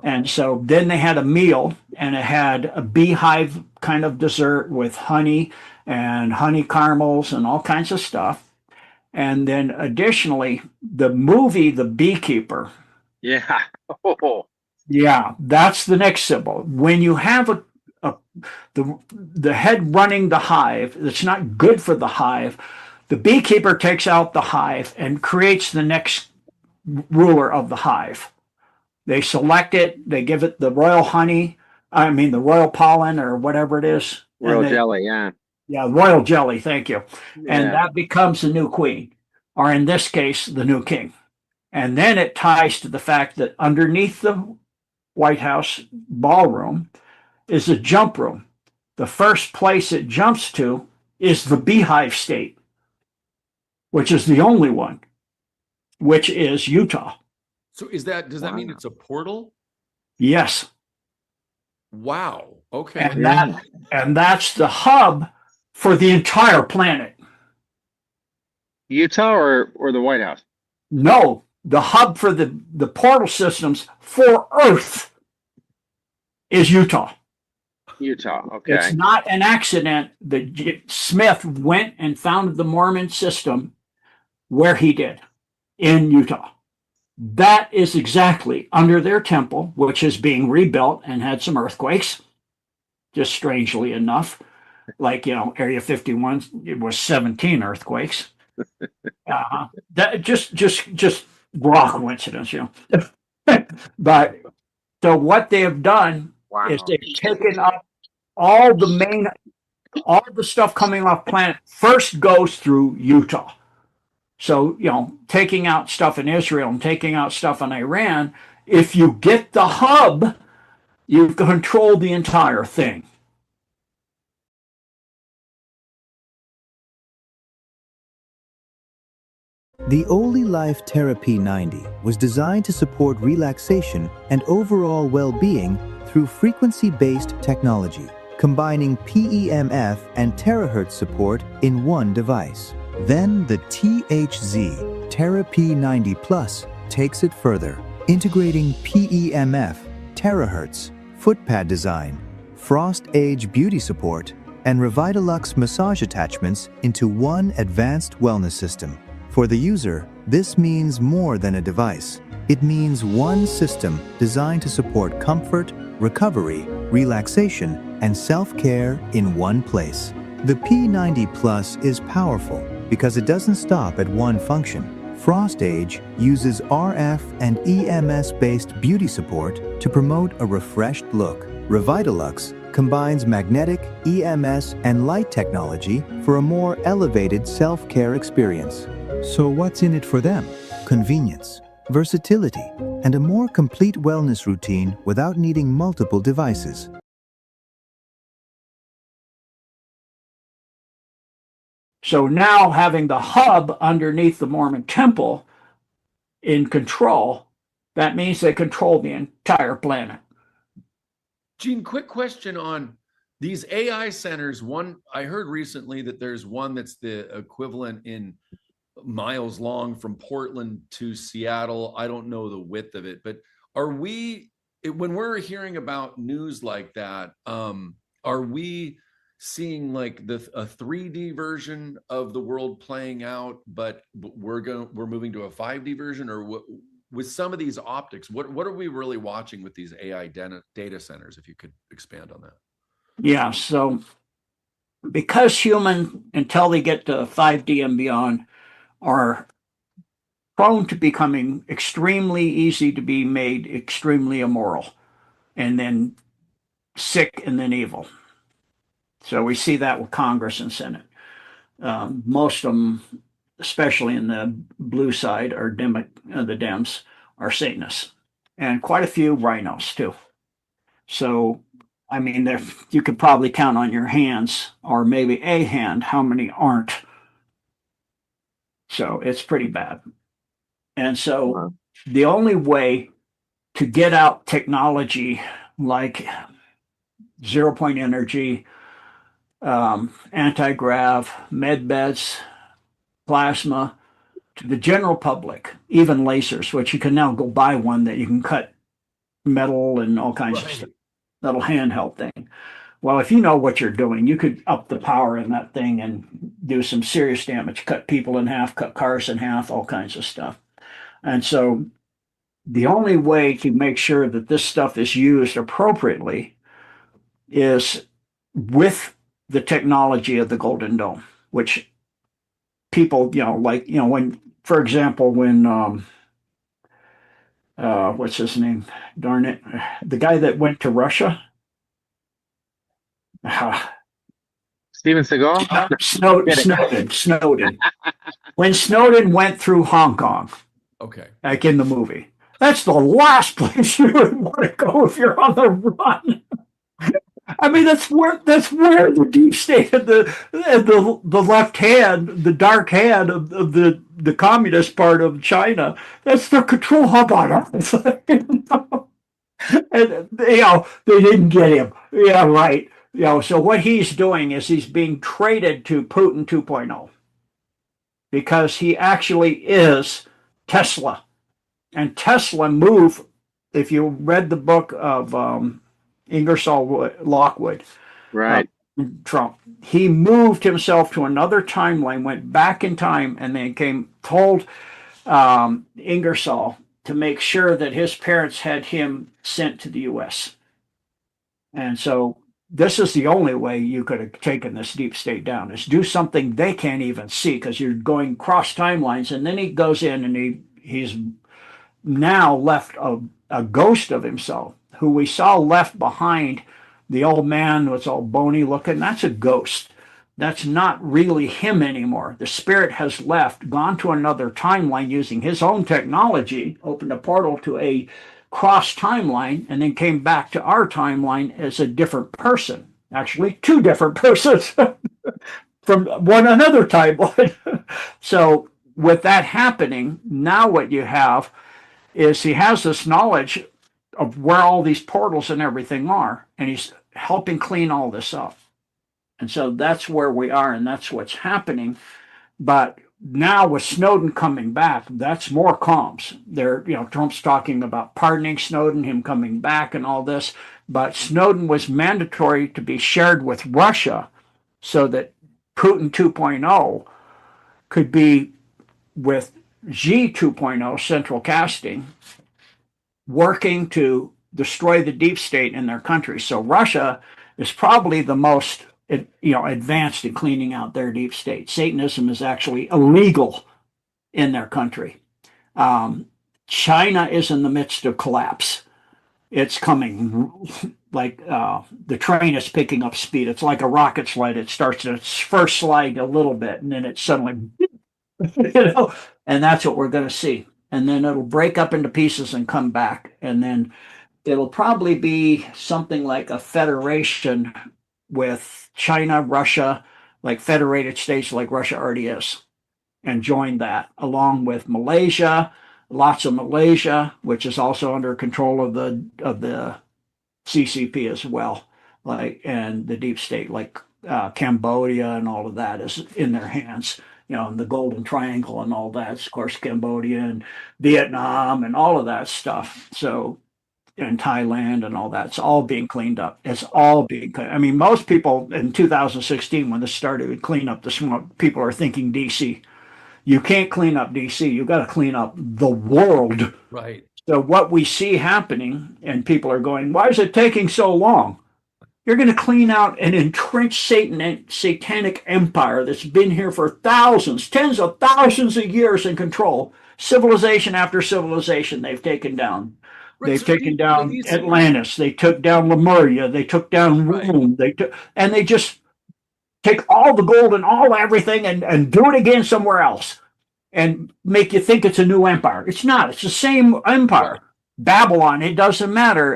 And so then they had a meal, and it had a beehive kind of dessert with honey and honey caramels and all kinds of stuff. And then additionally, the movie The Beekeeper. Yeah. Oh. Yeah, that's the next symbol. When you have the head running the hive, that's not good for the hive. The beekeeper takes out the hive and creates the next ruler of the hive. They select it, they give it the royal honey, the royal pollen or whatever it is. Royal jelly, yeah. Yeah, royal jelly, thank you. Yeah. And that becomes the new queen, or in this case, the new king. And then it ties to the fact that underneath the White House ballroom is a jump room. The first place it jumps to is the Beehive State, which is the only one, which is Utah. So does that mean it's a portal? Yes. Wow. Okay. And that's the hub for the entire planet. Utah or the White House? No, the hub for the portal systems for Earth is Utah. Utah, okay. It's not an accident that Smith went and founded the Mormon system where he did, in Utah. That is exactly under their temple, which is being rebuilt and had some earthquakes, just strangely enough. Like, Area 51, it was 17 earthquakes. That just raw coincidence, But so what they have done is Wow. they've taken up all the stuff coming off planet first goes through Utah. So, taking out stuff in Israel and taking out stuff in Iran, if you get the hub, you control the entire thing. The Oli Life Therapy 90 was designed to support relaxation and overall well-being through frequency-based technology, combining PEMF and terahertz support in one device. Then the THZ Therapy 90 Plus takes it further, integrating PEMF, terahertz, footpad design, frost age beauty support, and Revitalux massage attachments into one advanced wellness system. For the user, this means more than a device. It means one system designed to support comfort, recovery, relaxation, and self-care in one place. The P90 Plus is powerful because it doesn't stop at one function. Frost Age uses RF and EMS-based beauty support to promote a refreshed look. Revitalux combines magnetic, EMS, and light technology for a more elevated self-care experience. So what's in it for them? Convenience, versatility, and a more complete wellness routine without needing multiple devices. So now having the hub underneath the Mormon temple in control, that means they control the entire planet. Gene, quick question on these AI centers. One, I heard recently that there's one that's the equivalent in miles long from Portland to Seattle. I don't know the width of it, but when we're hearing about news like that, are we seeing like a 3D version of the world playing out, but we're moving to a 5D version? Or what, with some of these optics, what are we really watching with these AI data centers, if you could expand on that? Yeah, so because human, until they get to 5D and beyond, are prone to becoming extremely easy to be made extremely immoral, and then sick, and then evil. So we see that with Congress and Senate. Most of them, especially in the blue side, are the Dems, are Satanists, and quite a few rhinos too. So, I mean, you could probably count on your hands, or maybe a hand, how many aren't. So it's pretty bad. And so the only way to get out technology like zero-point energy, anti-grav, med beds, plasma, to the general public, even lasers, which you can now go buy one that you can cut metal and all kinds of stuff, little handheld thing. Well, if you know what you're doing, you could up the power in that thing and do some serious damage, cut people in half, cut cars in half, all kinds of stuff. And so the only way to make sure that this stuff is used appropriately is with the technology of the Golden Dome, which people, when, for example, when, what's his name? Darn it. The guy that went to Russia. Steven Seagal? Snowden. When Snowden went through Hong Kong, okay, like in the movie, that's the last place you would want to go if you're on the run. I mean, that's where the deep state and the left hand, the dark hand of the communist part of China, that's their control hub on Earth. And they didn't get him. Yeah, right. So what he's doing is he's being traded to Putin 2.0 because he actually is Tesla. And Tesla moved, if you read the book of Ingersoll Lockwood, right, Trump, he moved himself to another timeline, went back in time, and then told Ingersoll to make sure that his parents had him sent to the U.S. And so this is the only way you could have taken this deep state down, is do something they can't even see, because you're going cross timelines. And then he goes in and he's now left a ghost of himself who we saw left behind, the old man was all bony looking, that's a ghost. That's not really him anymore. The spirit has left, gone to another timeline using his own technology, opened a portal to a cross timeline, and then came back to our timeline as a different person. Actually, two different persons from one another timeline. So with that happening, now what you have is he has this knowledge of where all these portals and everything are, and he's helping clean all this up. And so that's where we are, and that's what's happening. But now with Snowden coming back, that's more comms. Trump's talking about pardoning Snowden, him coming back and all this. But Snowden was mandatory to be shared with Russia so that Putin 2.0 could be with Xi 2.0, central casting, working to destroy the deep state in their country. So Russia is probably the most advanced in cleaning out their deep state. Satanism is actually illegal in their country. China is in the midst of collapse. It's coming like the train is picking up speed. It's like a rocket slide. It starts its first slide a little bit, and then it suddenly, and that's what we're going to see. And then it'll break up into pieces and come back. And then it'll probably be something like a federation with China, Russia, like federated states like Russia already is, and join that along with Malaysia, lots of Malaysia, which is also under control of the CCP as well, and the deep state, like Cambodia and all of that is in their hands. And the Golden Triangle and all that, of course, Cambodia and Vietnam and all of that stuff. So, and Thailand and all that, it's all being cleaned up. It's all being cleaned. I mean, most people in 2016, when this started, would clean up the swamp. People are thinking DC. You can't clean up DC. You got to clean up the world. Right. So what we see happening, and people are going, why is it taking so long? You're going to clean out an entrenched satanic empire that's been here for thousands, tens of thousands of years in control. Civilization after civilization they've taken down. Right, They've taken down Atlantis. They took down Lemuria. They took down Rome. And they just take all the gold and all everything and do it again somewhere else and make you think it's a new empire. It's not. It's the same empire. Right. Babylon, it doesn't matter.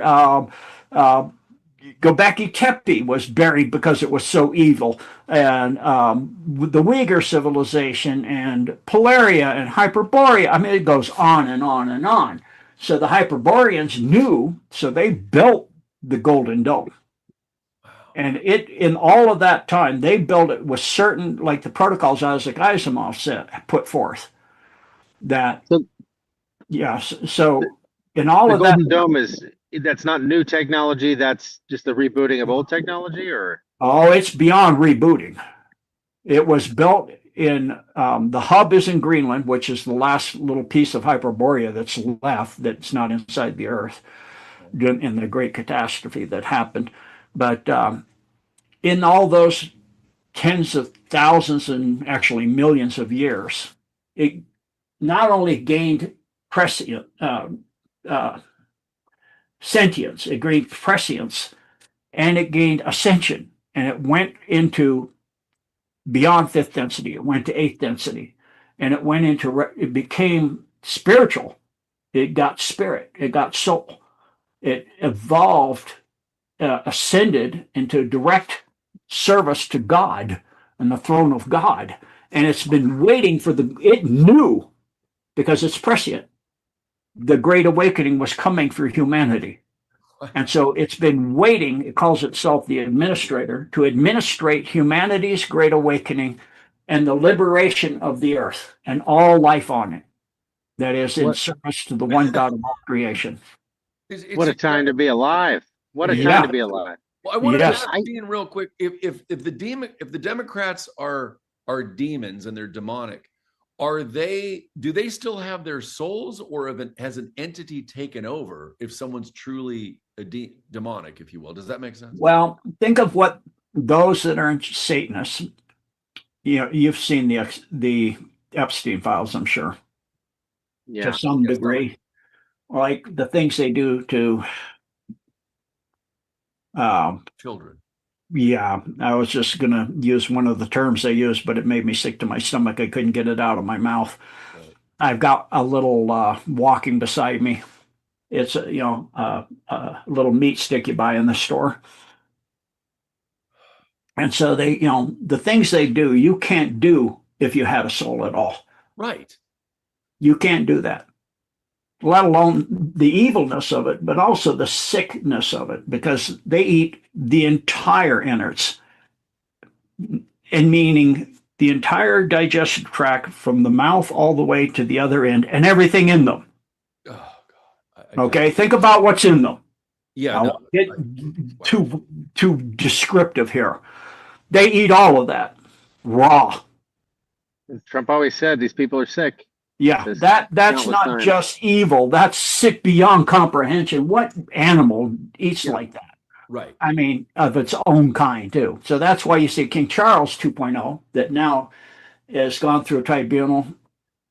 Göbekli Tepe was buried because it was so evil. And the Uyghur civilization and Polaria and Hyperborea. I mean, it goes on and on and on. So the Hyperboreans knew, so they built the Golden Dome. And in all of that time, they built it with certain, like the protocols Isaac Asimov put forth. So in all of that. The Golden Dome that's not new technology, that's just the rebooting of old technology, or? Oh, it's beyond rebooting. It was built in the hub is in Greenland, which is the last little piece of Hyperborea that's left that's not inside the Earth in the great catastrophe that happened. But in all those tens of thousands and actually millions of years, it not only gained sentience, it gained prescience, and it gained ascension, and it went into beyond fifth density. It went to eighth density, and it became spiritual. It got spirit. It got soul. It evolved, ascended into direct service to God and the throne of God. And it's been waiting it knew, because it's prescient, the Great Awakening was coming for humanity. And so it's been waiting, it calls itself the administrator, to administrate humanity's Great Awakening and the liberation of the earth and all life on it. That is in service to the one God of all creation. What a time to be alive. What a time to be alive. Well, I want to ask Dean real quick, if the Democrats are demons and they're demonic, do they still have their souls, or has an entity taken over if someone's truly demonic, if you will? Does that make sense? Well, think of what those that are Satanists, you've seen the Epstein files, I'm sure, to some degree, like the things they do to Children. Yeah, I was just gonna use one of the terms they used, but it made me sick to my stomach. I couldn't get it out of my mouth. Right. I've got a little walking beside me. It's a little meat stick you buy in the store. And so they, the things they do, you can't do if you had a soul at all. Right. You can't do that, let alone the evilness of it, but also the sickness of it, because they eat the entire innards, and meaning the entire digestive tract from the mouth all the way to the other end and everything in them. Oh God. I Okay, think about what's in them. Yeah. I No, won't get too descriptive here. They eat all of that raw. Trump always said these people are sick. Yeah, There's that's countless not times. just evil. That's sick beyond comprehension. What animal eats like that? right. I mean, of its own kind, too. So that's why you see King Charles 2.0 that now has gone through a tribunal.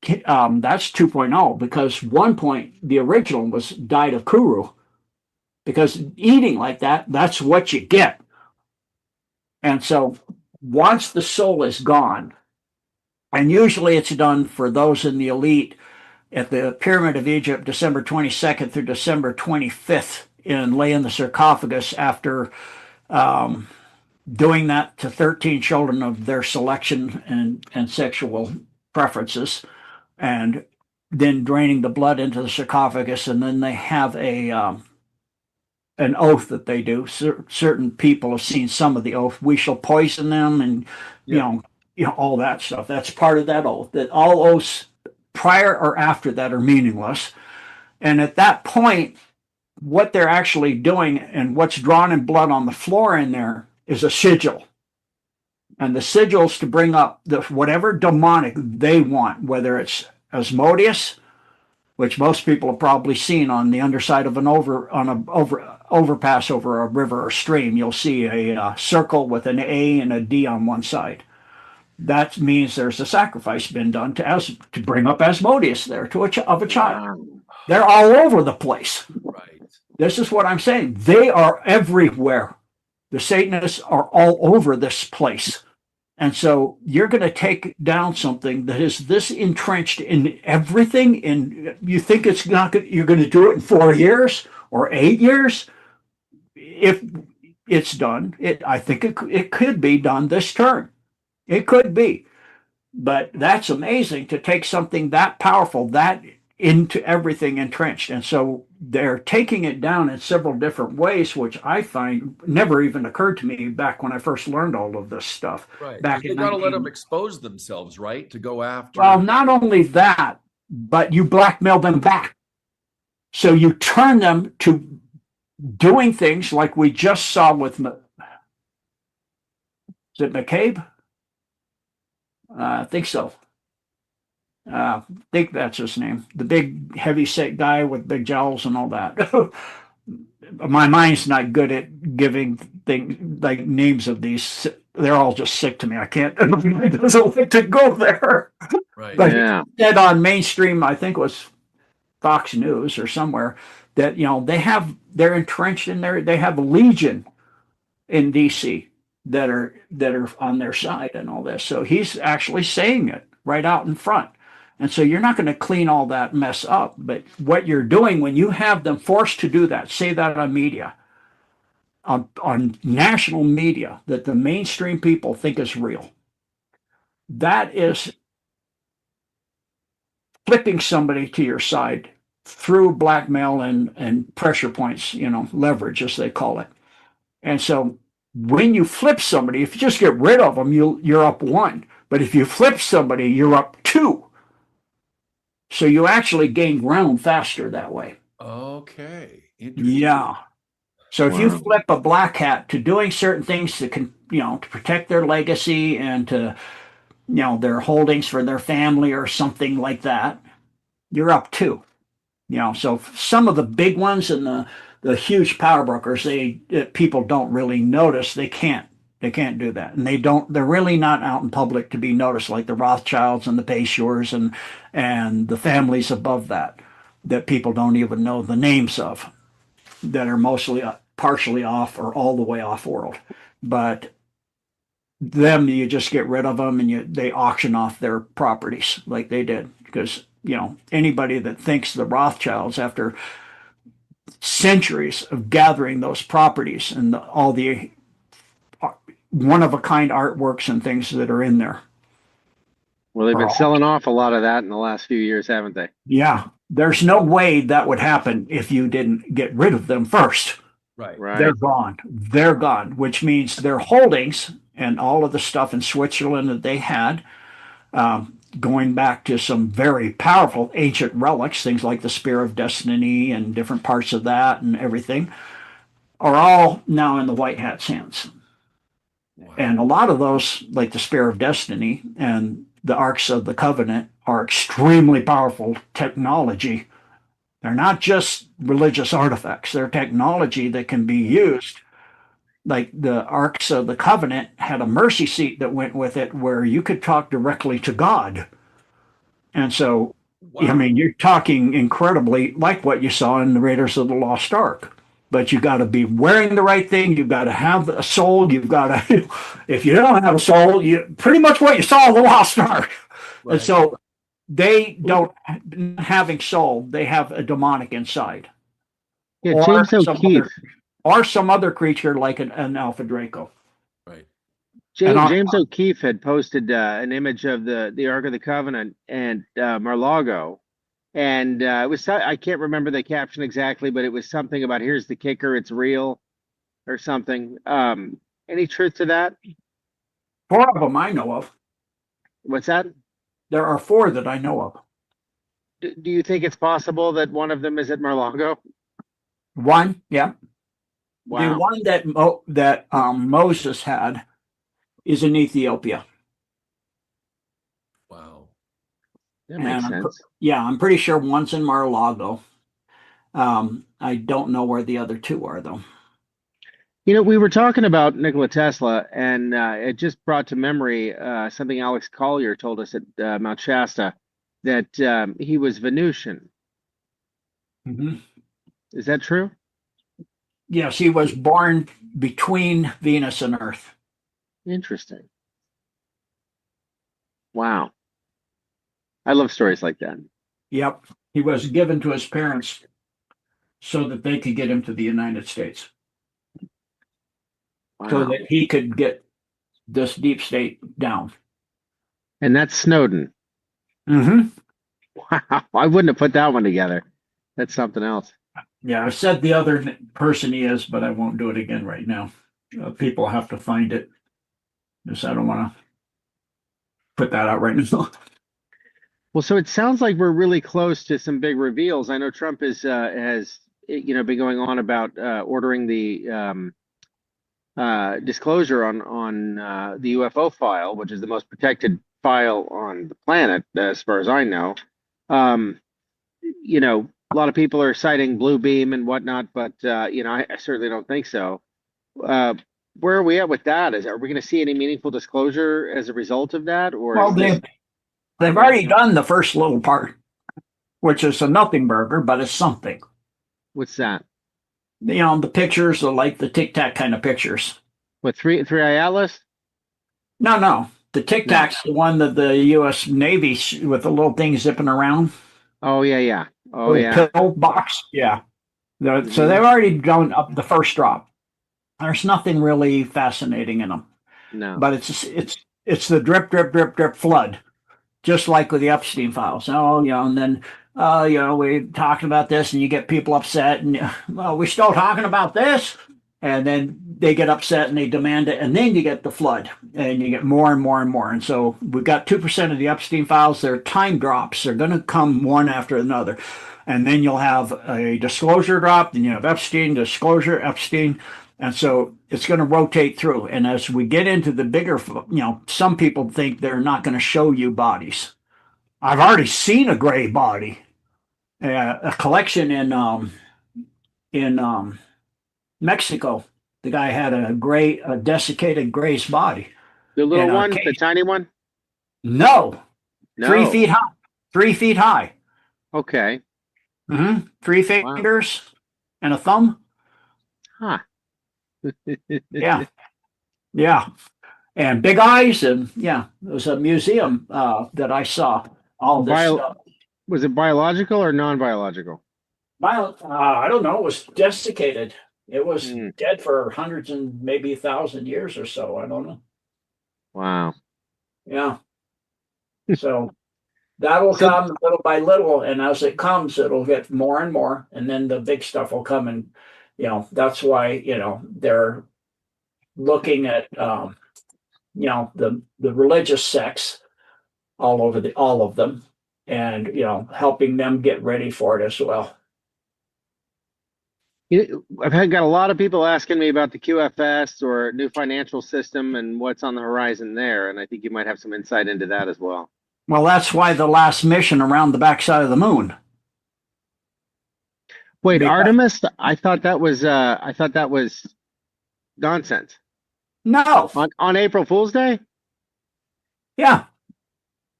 That's 2.0 because 1. The original was died of Kuru, because eating like that, that's what you get. And so once the soul is gone, and usually it's done for those in the elite at the Pyramid of Egypt, December 22nd through December 25th, in laying the sarcophagus after doing that to 13 children of their selection and sexual preferences, and then draining the blood into the sarcophagus. And then they have an oath that they do. Certain people have seen some of the oath. We shall poison them, and all that stuff. That's part of that oath. That all oaths prior or after that are meaningless. And at that point, what they're actually doing and what's drawn in blood on the floor in there is a sigil. And the sigil's to bring up whatever demonic they want, whether it's Asmodeus, which most people have probably seen on the underside of an overpass over a river or stream. You'll see a circle with an A and a D on one side. That means there's a sacrifice been done to bring up Asmodeus there of a child. They're all over the place. Right. This is what I'm saying. They are everywhere. The Satanists are all over this place. And so you're going to take down something that is this entrenched in everything, and you think it's not good, you're going to do it in 4 years or 8 years? If it's done, I think it could be done this term. It could be. But that's amazing to take something that powerful, that into everything entrenched. And so they're taking it down in several different ways, which I find never even occurred to me back when I first learned all of this stuff. Right. Back You in got to let them expose themselves, right? To go after. Well, not only that, but you blackmail them back. So you turn them to doing things like we just saw with, is it McCabe? I think so. I think that's his name. The big heavy set guy with big jowls and all that. My mind's not good at giving things like names of these. They're all just sick to me. I can't. It doesn't like to go there. Right. But Yeah. said on mainstream, I think it was Fox News or somewhere, that they're entrenched in there. They have a legion in DC that are on their side and all this. So he's actually saying it right out in front. And so you're not going to clean all that mess up. But what you're doing when you have them forced to do that, say that on media, on national media, that the mainstream people think is real, that is flipping somebody to your side through blackmail and pressure points, leverage, as they call it. And so when you flip somebody, if you just get rid of them, you're up 1. But if you flip somebody, you're up 2. So you actually gain ground faster that way. Okay. Interesting. Yeah. So if you flip a black hat to doing certain things to protect their legacy and to, their holdings for their family or something like that, you're up 2. So some of the big ones and the huge power brokers, people don't really notice. They can't do that. And they're really not out in public to be noticed, like the Rothschilds and the Payshures and the families above that people don't even know the names of, that are mostly partially off or all the way off world. But them, you just get rid of them and they auction off their properties like they did. Because, anybody that thinks the Rothschilds, after centuries of gathering those properties and all the one-of-a-kind artworks and things that are in there. Well, they've been selling off a lot of that in the last few years, haven't they? Yeah. There's no way that would happen if you didn't get rid of them first. Right. They're gone. They're gone, which means their holdings and all of the stuff in Switzerland that they had, going back to some very powerful ancient relics, things like the Spear of Destiny and different parts of that and everything, are all now in the White Hat's hands. Wow. And a lot of those, like the Spear of Destiny and the Arks of the Covenant, are extremely powerful technology. They're not just religious artifacts. They're technology that can be used. Like the Arks of the Covenant had a mercy seat that went with it where you could talk directly to God. And so, Wow. I mean, you're talking incredibly like what you saw in the Raiders of the Lost Ark. But you got to be wearing the right thing. You've got to have a soul. You've got to, if you don't have a soul, you pretty much what you saw in the Lost Ark. Right. And so they don't, having soul, they have a demonic inside. Yeah, Or James some O'Keefe. Or some other creature like an Alpha Draco. Right. James O'Keefe had posted an image of the Ark of the Covenant and Mar-a-Lago, and it was, I can't remember the caption exactly, but it was something about "here's the kicker, it's real," or something. Any truth to that? 4 of them I know of. What's that? There are 4 that I know of. Do you think it's possible that one of them is at Mar-a-Lago? 1, yeah. The Wow. one that Moses had is in Ethiopia. Wow. That makes And sense. Yeah, I'm pretty sure one's in Mar-a-Lago. I don't know where the other 2 are, though. You know, we were talking about Nikola Tesla, and it just brought to memory something Alex Collier told us at Mount Shasta, that he was Venusian. Mm-hmm. Is that true? Yes, he was born between Venus and Earth. Interesting. Wow. I love stories like that. Yep. He was given to his parents so that they could get him to the United States, so Wow. that he could get this deep state down. And that's Snowden. Mm-hmm. Wow. I wouldn't have put that one together. That's something else. Yeah, I said the other person he is, but I won't do it again right now. People have to find it, because I don't want to put that out right now. Well, so it sounds like we're really close to some big reveals. I know Trump has been going on about ordering the disclosure on the UFO file, which is the most protected file on the planet, as far as I know. A lot of people are citing Blue Beam and whatnot, but I certainly don't think so. Where are we at with that? Are we going to see any meaningful disclosure as a result of that, or Well, is this... they've already done the first little part, which is a nothing burger, but it's something. What's that? The pictures are like the Tic Tac kind of pictures. What, three-eye atlas? No. The Tic Tac's the one that the U.S. Navy with the little thing zipping around. Oh yeah. Oh Little yeah. pill box. Yeah. So they've already done up the first drop. There's nothing really fascinating in them, No. but it's the drip, drip, drip, drip flood, just like with the Epstein files. And then we're talking about this, and you get people upset, and we're still talking about this, and then they get upset and they demand it, and then you get the flood, and you get more and more and more. And so we've got 2% of the Epstein files. They're time drops. They're going to come one after another, and then you'll have a disclosure drop, then you have Epstein, disclosure, Epstein. And so it's going to rotate through. And as we get into the bigger, some people think they're not going to show you bodies. I've already seen a gray body, a collection in Mexico. The guy had a desiccated gray's body. The little in a one, the cage. tiny one? No, No. 3 feet high. 3 feet high. Okay. Mm-hmm. 3 fingers and a thumb. Huh. Yeah, yeah, and big eyes, and yeah, it was a museum that I saw all this Bio, stuff. was it biological or non-biological? I don't know. It was desiccated. It was Hmm. dead for hundreds and maybe 1,000 years or so. I don't know. Wow. Yeah. So that'll So, come little by little, and as it comes, it'll get more and more, and then the big stuff will come. And that's why they're looking at the religious sects all of them, and helping them get ready for it as well. Got a lot of people asking me about the QFS or new financial system and what's on the horizon there, and I think you might have some insight into that as well. Well, that's why the last mission around the backside of the moon. Wait, Because- Artemis? I thought that was nonsense. No. On April Fool's Day? Yeah.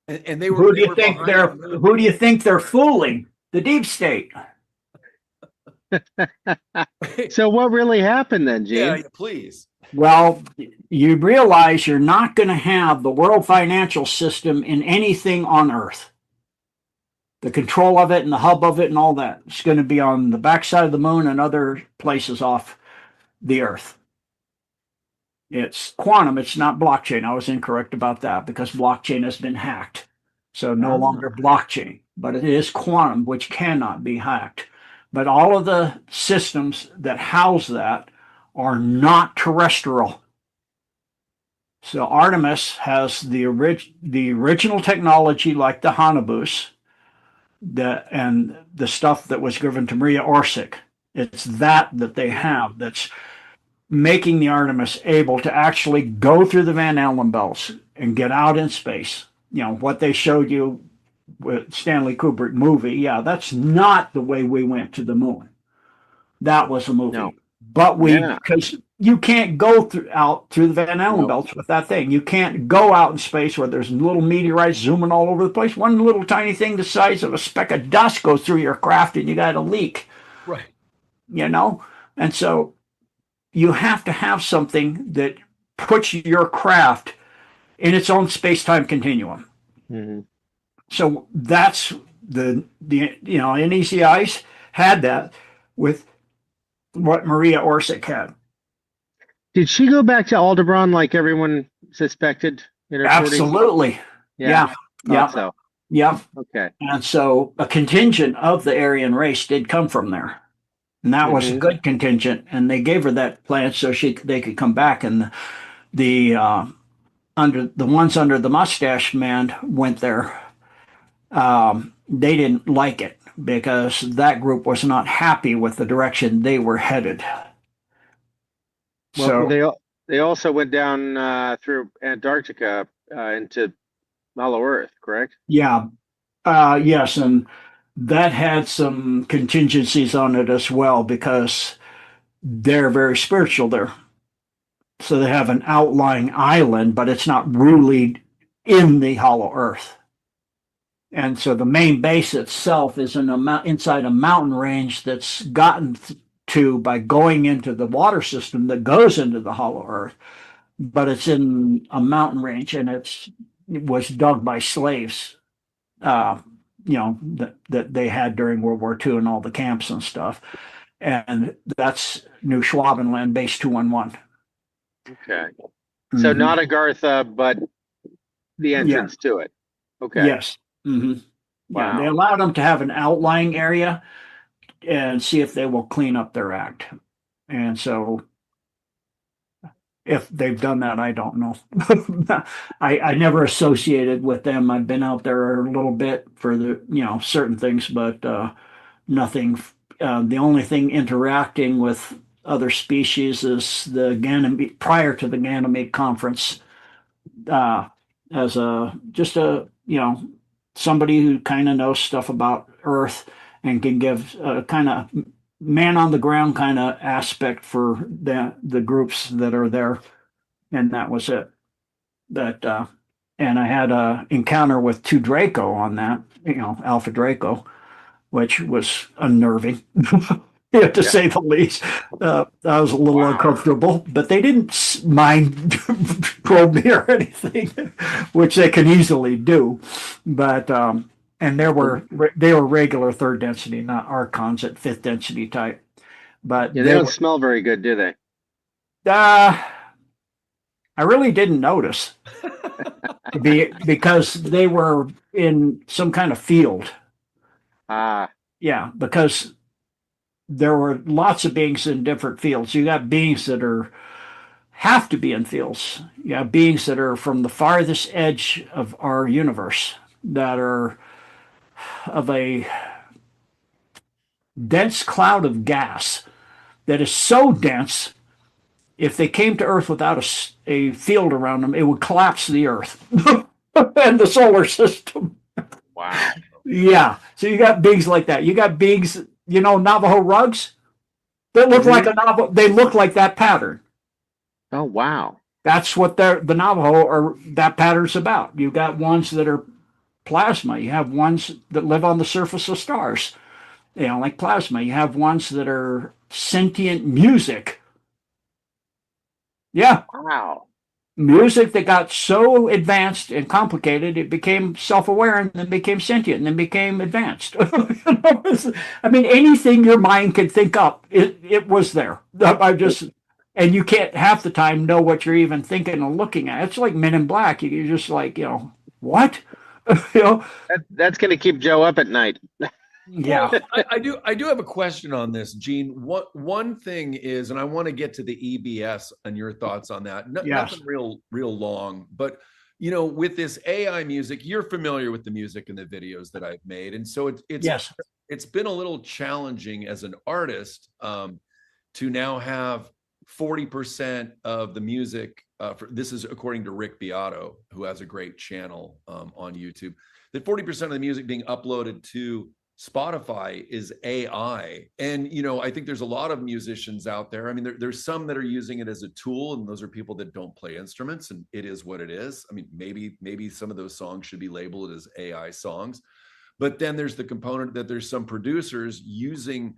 And they were. Who do they you were think behind they're? the moon. Who do you think they're fooling? The deep state. So what really happened then, Gene? Yeah, please. Well, you realize you're not going to have the world financial system in anything on Earth. The control of it and the hub of it and all that is going to be on the backside of the moon and other places off the Earth. It's quantum, it's not blockchain. I was incorrect about that because blockchain has been hacked. So no longer blockchain, but it is quantum, which cannot be hacked. But all of the systems that house that are not terrestrial. So Artemis has the original technology like the Hanabus, and the stuff that was given to Maria Orsic. It's that they have that's making the Artemis able to actually go through the Van Allen belts and get out in space. What they showed you with Stanley Kubrick movie, yeah, that's not the way we went to the moon. That was a movie. No. But because you can't go out through the Van Allen belts with that thing. You can't go out in space where there's little meteorites zooming all over the place. One little tiny thing the size of a speck of dust goes through your craft and you got a leak. Right. And so you have to have something that puts your craft in its own space-time continuum. Mm-hmm. So that's the in Easy Ice had that with what Maria Orsic had. Did she go back to Aldebaran like everyone suspected in her 40s? Absolutely. Yeah. So. Yeah. Okay. And so a contingent of the Aryan race did come from there. And that was a good contingent. And they gave her that plan so they could come back. And the ones under the mustache man went there. They didn't like it because that group was not happy with the direction they were headed. Well, So they also went down through Antarctica into Hollow Earth, correct? yeah, yes, and that had some contingencies on it as well because they're very spiritual there. So they have an outlying island, but it's not really in the Hollow Earth. And so the main base itself is inside a mountain range that's gotten to by going into the water system that goes into the Hollow Earth. But it's in a mountain range, and it was dug by slaves, that they had during World War II and all the camps and stuff. And that's New Schwabenland, Base 211. Okay. So Mhm. not Agartha, but the entrance to it. Okay. Yes. Mm-hmm. Wow. Yeah, they allowed them to have an outlying area and see if they will clean up their act. And so if they've done that, I don't know. I never associated with them. I've been out there a little bit for the certain things, but nothing. The only thing interacting with other species is the Ganymede prior to the Ganymede conference, as somebody who kind of knows stuff about Earth and can give a kind of man on the ground kind of aspect for the groups that are there. And that was it. And I had a encounter with 2 Draco on that, Alpha Draco, which was unnerving. Yeah, to say the least. I was a little uncomfortable, but they didn't mind probe me or anything, which they can easily do. But and they were regular third density, not archons at fifth density type. But Yeah, they don't smell very good, do they? I really didn't notice because they were in some kind of field. Ah, Yeah, because there were lots of beings in different fields. You got beings that have to be in fields. You have beings that are from the farthest edge of our universe that are of a dense cloud of gas that is so dense, if they came to Earth without a field around them, it would collapse the Earth and the solar system. wow. Yeah. So you got beings like that. You got beings, Navajo rugs that look like a Navajo. They look like that pattern. Oh, wow. That's what the Navajo or that pattern's about. You got ones that are plasma. You have ones that live on the surface of stars, like plasma. You have ones that are sentient music. Yeah. Wow. Music that got so advanced and complicated, it became self-aware and then became sentient and then became advanced. I mean, anything your mind could think up, it was there. And you can't half the time know what you're even thinking or looking at. It's like Men in Black. You're just like, what? That's going to keep Joe up at night. Yeah. Well, I do have a question on this, Gene. One thing is, and I want to get to the EBS and your thoughts on that. Yes. Nothing real long, but with this AI music, you're familiar with the music and the videos that I've made, and so it's been a little challenging as an artist to now have 40% of the music. This is according to Rick Beato, who has a great channel on YouTube. That 40% of the music being uploaded to Spotify is AI. And, I think there's a lot of musicians out there. I mean, there's some that are using it as a tool, and those are people that don't play instruments, and it is what it is. I mean, maybe some of those songs should be labeled as AI songs. But then there's the component that there's some producers using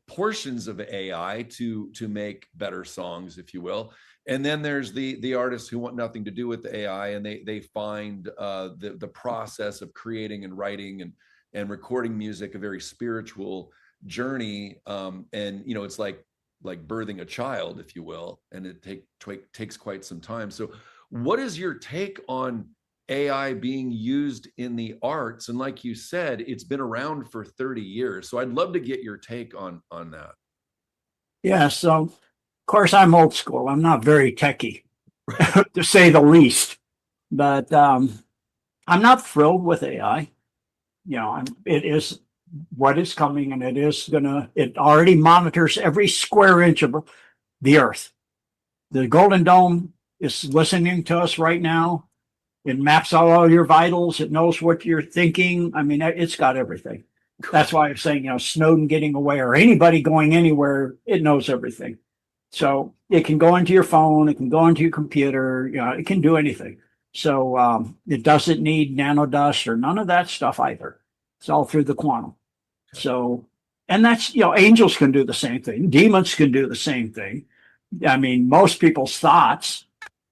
portions of AI to make better songs, if you will. And then there's the artists who want nothing to do with the AI, and they find the process of creating and writing and recording music a very spiritual journey. And it's like birthing a child, if you will, and it takes quite some time. So what is your take on AI being used in the arts? And like you said, it's been around for 30 years. So I'd love to get your take on that. Yeah. So, of course, I'm old school. I'm not very techie, to say the least. But I'm not thrilled with AI. It is what is coming, and it already monitors every square inch of the Earth. The Golden Dome is listening to us right now. It maps out all your vitals. It knows what you're thinking. I mean, it's got everything. That's why I'm saying, Snowden getting away or anybody going anywhere, it knows everything. So it can go into your phone. It can go into your computer. It can do anything. So it doesn't need nanodust or none of that stuff either. It's all through the quantum. So, and that's, angels can do the same thing. Demons can do the same thing. I mean, most people's thoughts,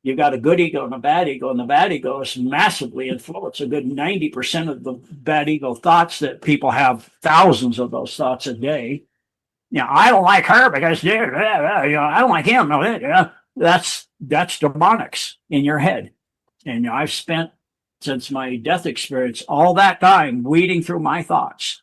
you got a good ego and a bad ego, and the bad ego is massively influenced. A good 90% of the bad ego thoughts that people have, thousands of those thoughts a day. I don't like her because, I don't like him. No, that's demonics in your head. And I've spent, since my death experience, all that time weeding through my thoughts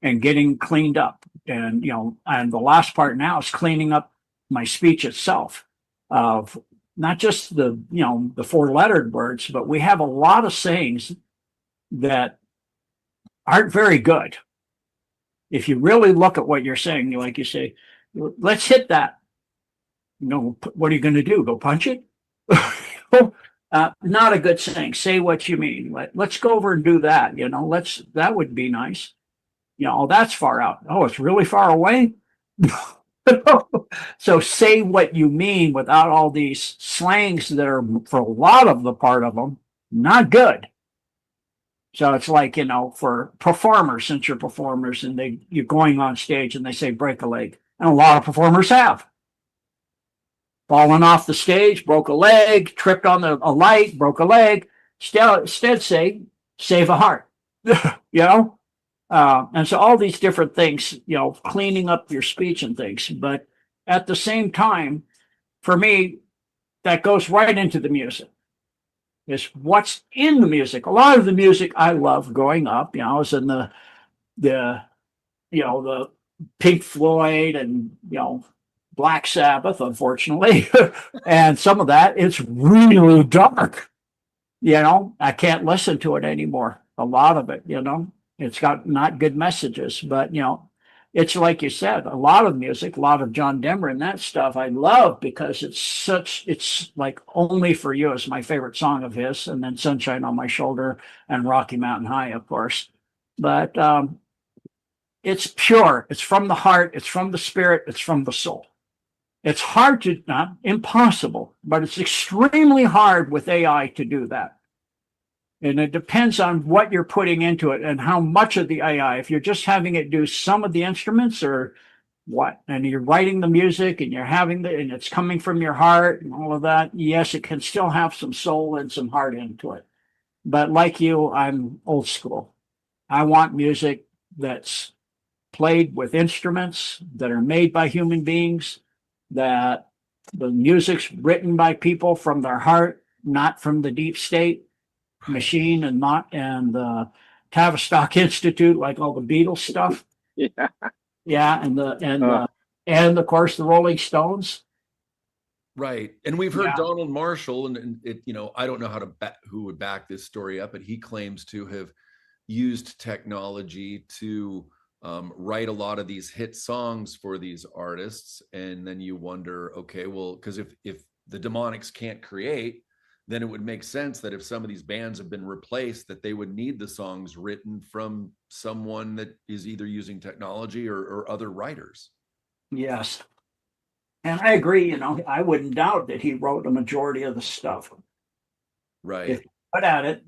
and getting cleaned up. And, and the last part now is cleaning up my speech itself of not just the 4-lettered words, but we have a lot of sayings that aren't very good. If you really look at what you're saying, like you say, let's hit that. What are you going to do? Go punch it? Not a good saying. Say what you mean. Let's go over and do that. That would be nice. Oh, that's far out. Oh, it's really far away. So say what you mean without all these slangs that are, for a lot of the part of them, not good. So it's like, for performers, since you're performers and you're going on stage and they say break a leg. And a lot of performers have fallen off the stage, broke a leg, tripped on a light, broke a leg. Instead say, save a heart, and so all these different things, cleaning up your speech and things. But at the same time, for me, that goes right into the music. Is what's in the music. A lot of the music I love growing up. I was in the Pink Floyd and Black Sabbath, unfortunately, and some of that it's really dark. I can't listen to it anymore. A lot of it, it's got not good messages, but it's like you said, a lot of music, a lot of John Denver and that stuff I love because it's like Only for You is my favorite song of his, and then Sunshine on My Shoulder and Rocky Mountain High, of course. But it's pure, it's from the heart, it's from the spirit, it's from the soul. It's hard to, not impossible, but it's extremely hard with AI to do that. And it depends on what you're putting into it and how much of the AI. If you're just having it do some of the instruments or what, and you're writing the music and you're having and it's coming from your heart and all of that, yes, it can still have some soul and some heart into it. But like you, I'm old school. I want music that's played with instruments that are made by human beings, that the music's written by people from their heart, not from the deep state machine and the Tavistock Institute, like all the Beatles stuff. Yeah. And of course the Rolling Stones. Right. And we've heard Donald Marshall, and it, I don't know who would back this story up, but he claims to have used technology to write a lot of these hit songs for these artists. And then you wonder, okay, well, because if the Demonics can't create, then it would make sense that if some of these bands have been replaced, that they would need the songs written from someone that is either using technology or other writers. Yes. And I agree, I wouldn't doubt that he wrote a majority of the stuff. Right. If good at it,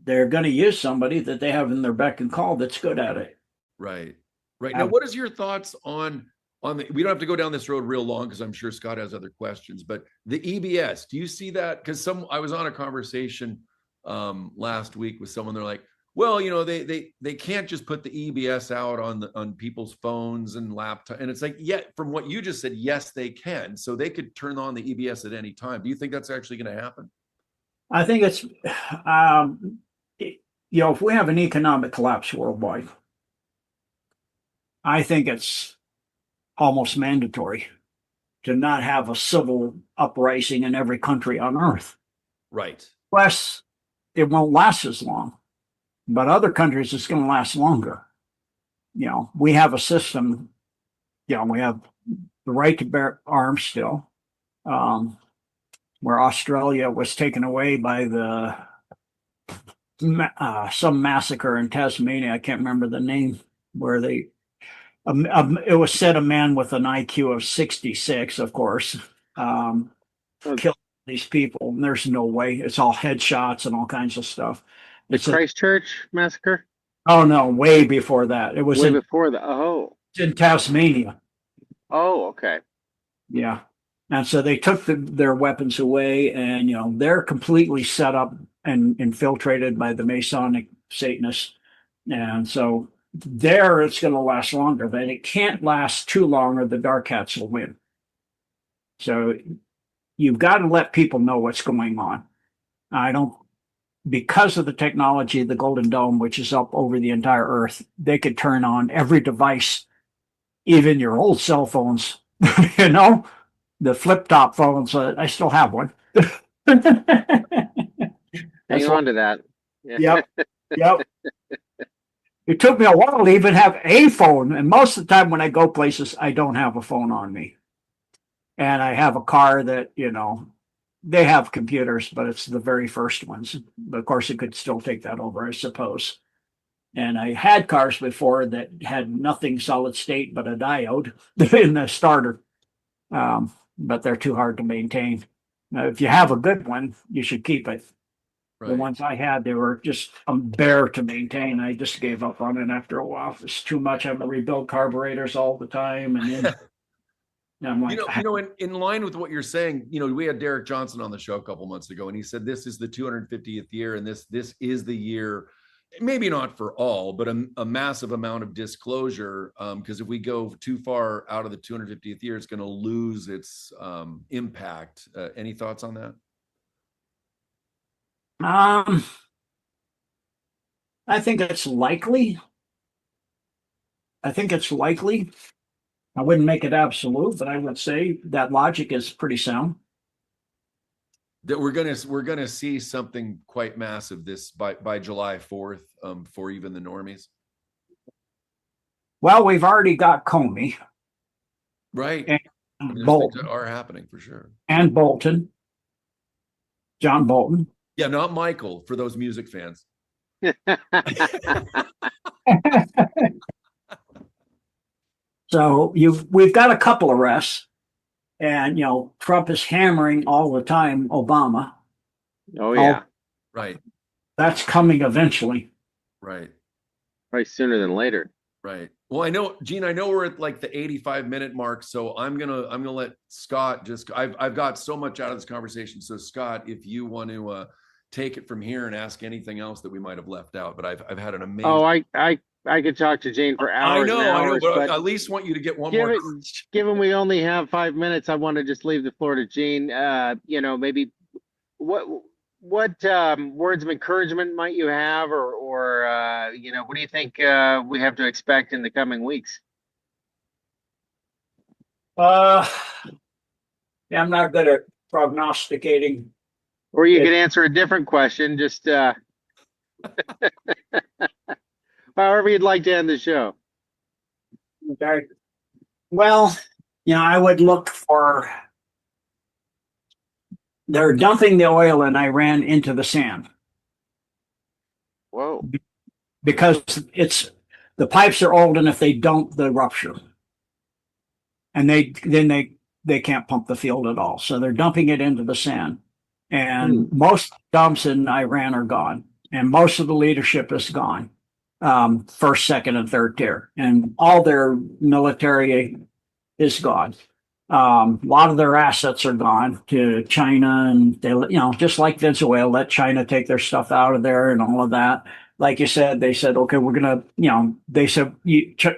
they're going to use somebody that they have in their beck and call that's good at it. Right. Now, what is your thoughts on we don't have to go down this road real long because I'm sure Scott has other questions, but the EBS, do you see that? Because I was on a conversation last week with someone. They're like, well, they can't just put the EBS out on people's phones and laptop. And it's like, yeah, from what you just said, yes, they can. So they could turn on the EBS at any time. Do you think that's actually going to happen? I think it's, if we have an economic collapse worldwide, I think it's almost mandatory to not have a civil uprising in every country on earth. Right. Plus, it won't last as long, but other countries it's going to last longer. We have a system, we have the right to bear arms still, where Australia was taken away by some massacre in Tasmania. I can't remember the name, where it was said a man with an IQ of 66, of course, killed these people. And there's no way. It's all headshots and all kinds of stuff. The Christchurch massacre? Oh, no, way before that. It was before that. Oh. It's in Tasmania. Oh, okay. Yeah. And so they took their weapons away, and, they're completely set up and infiltrated by the Masonic Satanists. And so there it's going to last longer, but it can't last too long or the Dark Hats will win. So you've got to let people know what's going on. Because of the technology, the Golden Dome, which is up over the entire earth, they could turn on every device, even your old cell phones, the flip top phones. I still have one. Hang on to that. Yeah. Yep. It took me a while to even have a phone. And most of the time when I go places, I don't have a phone on me. And I have a car that, they have computers, but it's the very first ones. But of course, it could still take that over, I suppose. And I had cars before that had nothing solid state but a diode in the starter. But they're too hard to maintain. Now, if you have a good one, you should keep it. The ones I had, they were just a bear to maintain. I just gave up on it after a while. It's too much. I have to rebuild carburetors all the time, and then I'm like, in line with what you're saying, we had Derek Johnson on the show a couple months ago, and he said this is the 250th year, and this is the year, maybe not for all, but a massive amount of disclosure. Because if we go too far out of the 250th year, it's going to lose its impact. Any thoughts on that? I think it's likely. I wouldn't make it absolute, but I would say that logic is pretty sound. That we're gonna see something quite massive by July 4th for even the normies. Well, we've already got Comey, right? And Bolton things are happening for sure, and Bolton, John Bolton. Yeah, not Michael for those music fans. So we've got a couple arrests, and Trump is hammering all the time Obama. Oh yeah, right. That's coming eventually. Right. Probably sooner than later. Right. Well, I know, Gene, we're at like the 85-minute mark, so I'm gonna let Scott I've got so much out of this conversation. So Scott, if you want to take it from here and ask anything else that we might have left out, but I've had an amazing. Oh, I could talk to Gene for hours. I know, but I at least want you to get one more question. Given we only have 5 minutes, I want to just leave the floor to Gene. Maybe what words of encouragement might you have, or what do you think we have to expect in the coming weeks? I'm not good at prognosticating. Or you could answer a different question, just however you'd like to end the show. Okay. Well, I would look for. They're dumping the oil in Iran into the sand. Whoa. Because the pipes are old, and if they don't, they rupture. And they can't pump the field at all. So they're dumping it into the sand. And most dumps in Iran are gone. And most of the leadership is gone. First, second, and third tier. And all their military is gone. A lot of their assets are gone to China, and they, just like Venezuela, let China take their stuff out of there and all of that. Like you said, they said, okay, we're going to,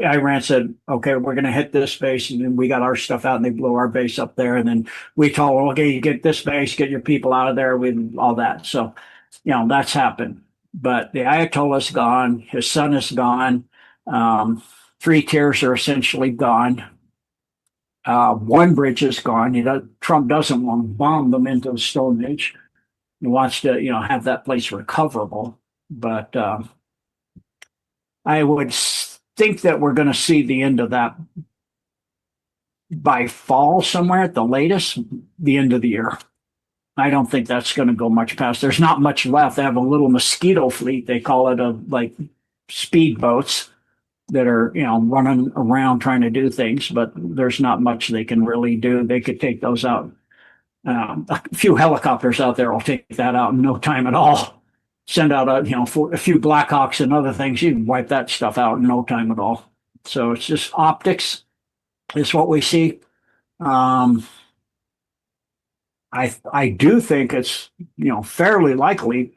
Iran said, okay, we're going to hit this base, and then we got our stuff out, and they blew our base up there. And then we told them, okay, you get this base, get your people out of there with all that. So, that's happened. But the Ayatollah's gone. His son is gone. 3 tiers are essentially gone. One bridge is gone. Trump doesn't want to bomb them into the Stone Age. He wants to, have that place recoverable. But I would think that we're going to see the end of that by fall somewhere at the latest, the end of the year. I don't think that's going to go much past. There's not much left. They have a little mosquito fleet. They call it like speedboats that are, running around trying to do things, but there's not much they can really do. They could take those out. A few helicopters out there will take that out in no time at all. Send out a few Blackhawks and other things. You can wipe that stuff out in no time at all. So it's just optics is what we see. I do think it's, fairly likely,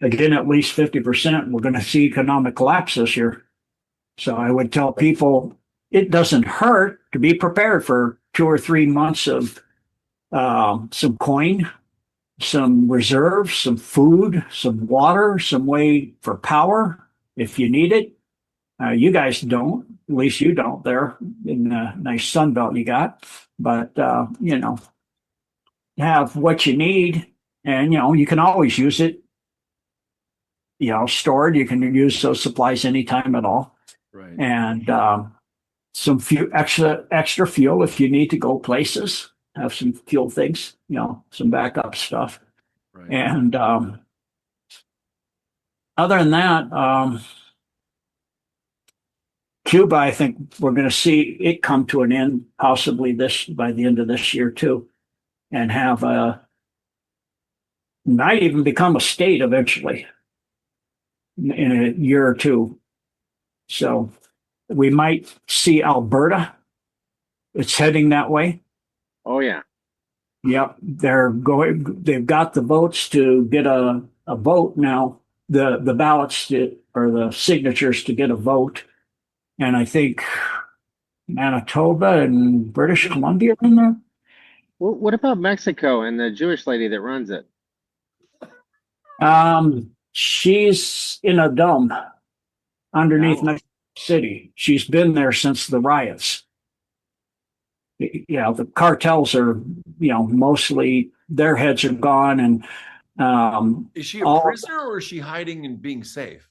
again, at least 50%, we're going to see economic collapse this year. So I would tell people it doesn't hurt to be prepared for 2 or 3 months of some coin, some reserves, some food, some water, some way for power if you need it. You guys don't, at least you don't there in the nice sun belt you got, but have what you need, and you can always use it stored. You can use those supplies anytime at all. Right. And some extra fuel if you need to go places. Have some fuel things, some backup stuff. Right. And other than that, Cuba, I think we're going to see it come to an end, possibly by the end of this year too, and have might even become a state eventually in a year or two. So we might see Alberta. It's heading that way. Oh yeah. Yep, they've got the votes to get a vote now, the ballots or the signatures to get a vote. And I think Manitoba and British Columbia are in there. What about Mexico and the Jewish lady that runs it? She's in a dome underneath Oh. Mexico City. She's been there since the riots. The cartels are, mostly their heads are gone, and Is she a prisoner or is she hiding and being safe?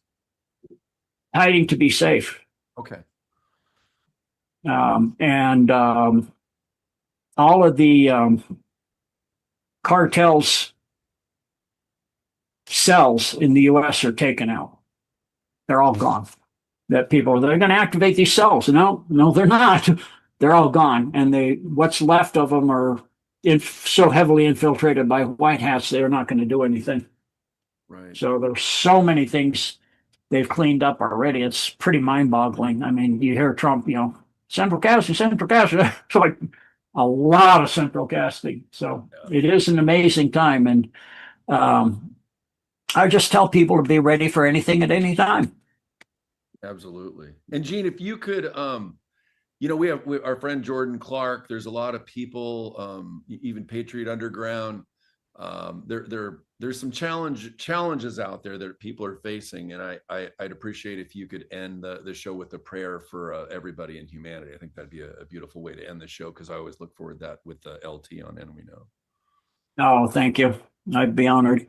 hiding to be safe. Okay. And all of the cartels cells in the U.S. are taken out. They're all gone. They're going to activate these cells. No, they're not. They're all gone. And what's left of them are so heavily infiltrated by white hats, they're not going to do anything. Right. So there's so many things they've cleaned up already. It's pretty mind-boggling. I mean, you hear Trump, central casting. It's like a lot of central casting. So it is an amazing time. And I just tell people to be ready for anything at any time. Absolutely. And Gene, if you could, we have our friend Jordan Clark. There's a lot of people, even Patriot Underground. There's some challenges out there that people are facing, and I'd appreciate if you could end the show with a prayer for everybody in humanity. I think that'd be a beautiful way to end the show, because I always look forward to that with LT on And We Know. Oh, thank you. I'd be honored.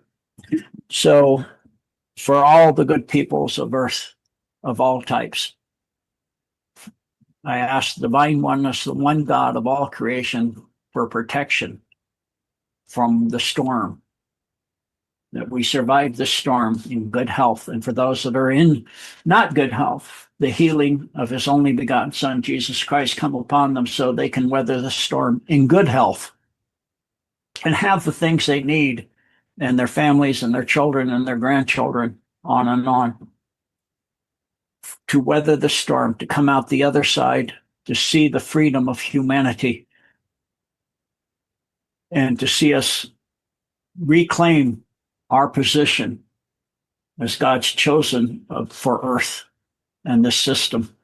So, for all the good peoples of Earth, of all types, I ask the divine oneness, the one God of all creation, for protection from the storm, that we survive the storm in good health. And for those that are in not good health, the healing of his only begotten Son, Jesus Christ, come upon them so they can weather the storm in good health and have the things they need, and their families and their children and their grandchildren, on and on, to weather the storm, to come out the other side, to see the freedom of humanity, and to see us reclaim our position as God's chosen for Earth and this system,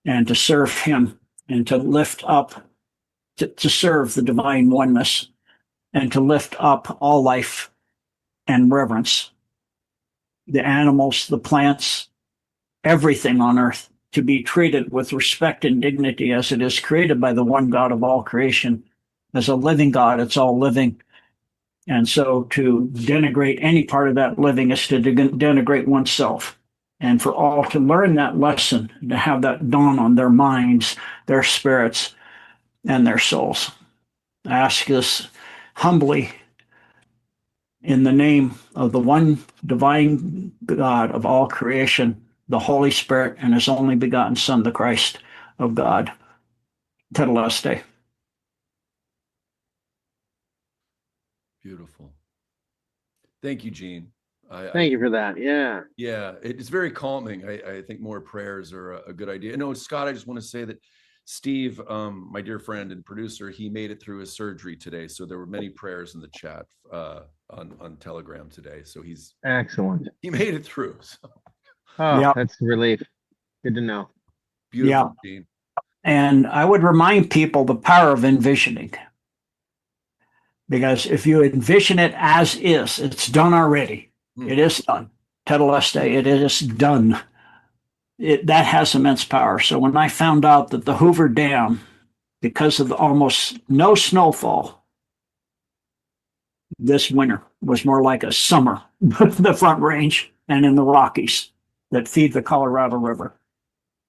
and to serve him, and to lift up, to serve the divine oneness, and to lift up all life and reverence, the animals, the plants, everything on earth, to be treated with respect and dignity as it is created by the one God of all creation. As a living God, it's all living. And so to denigrate any part of that living is to denigrate oneself. And for all to learn that lesson, to have that dawn on their minds, their spirits, and their souls. I ask this humbly in the name of the one divine God of all creation, the Holy Spirit, and his only begotten Son, the Christ of God. Tetelestai. Beautiful. Thank you, Gene. Thank you for that. Yeah. Yeah, it's very calming. I think more prayers are a good idea. No, Scott, I just want to say that Steve, my dear friend and producer, he made it through his surgery today. So there were many prayers in the chat on Telegram today. So excellent. He made it through. So. Oh, Yep. That's a relief. Good to know. Beautiful, Gene. And I would remind people the power of envisioning. Because if you envision it as is, it's done already. It is done. Tetelestai, it is done. That has immense power. So when I found out that the Hoover Dam, because of the almost no snowfall this winter, was more like a summer, the Front Range and in the Rockies that feed the Colorado River.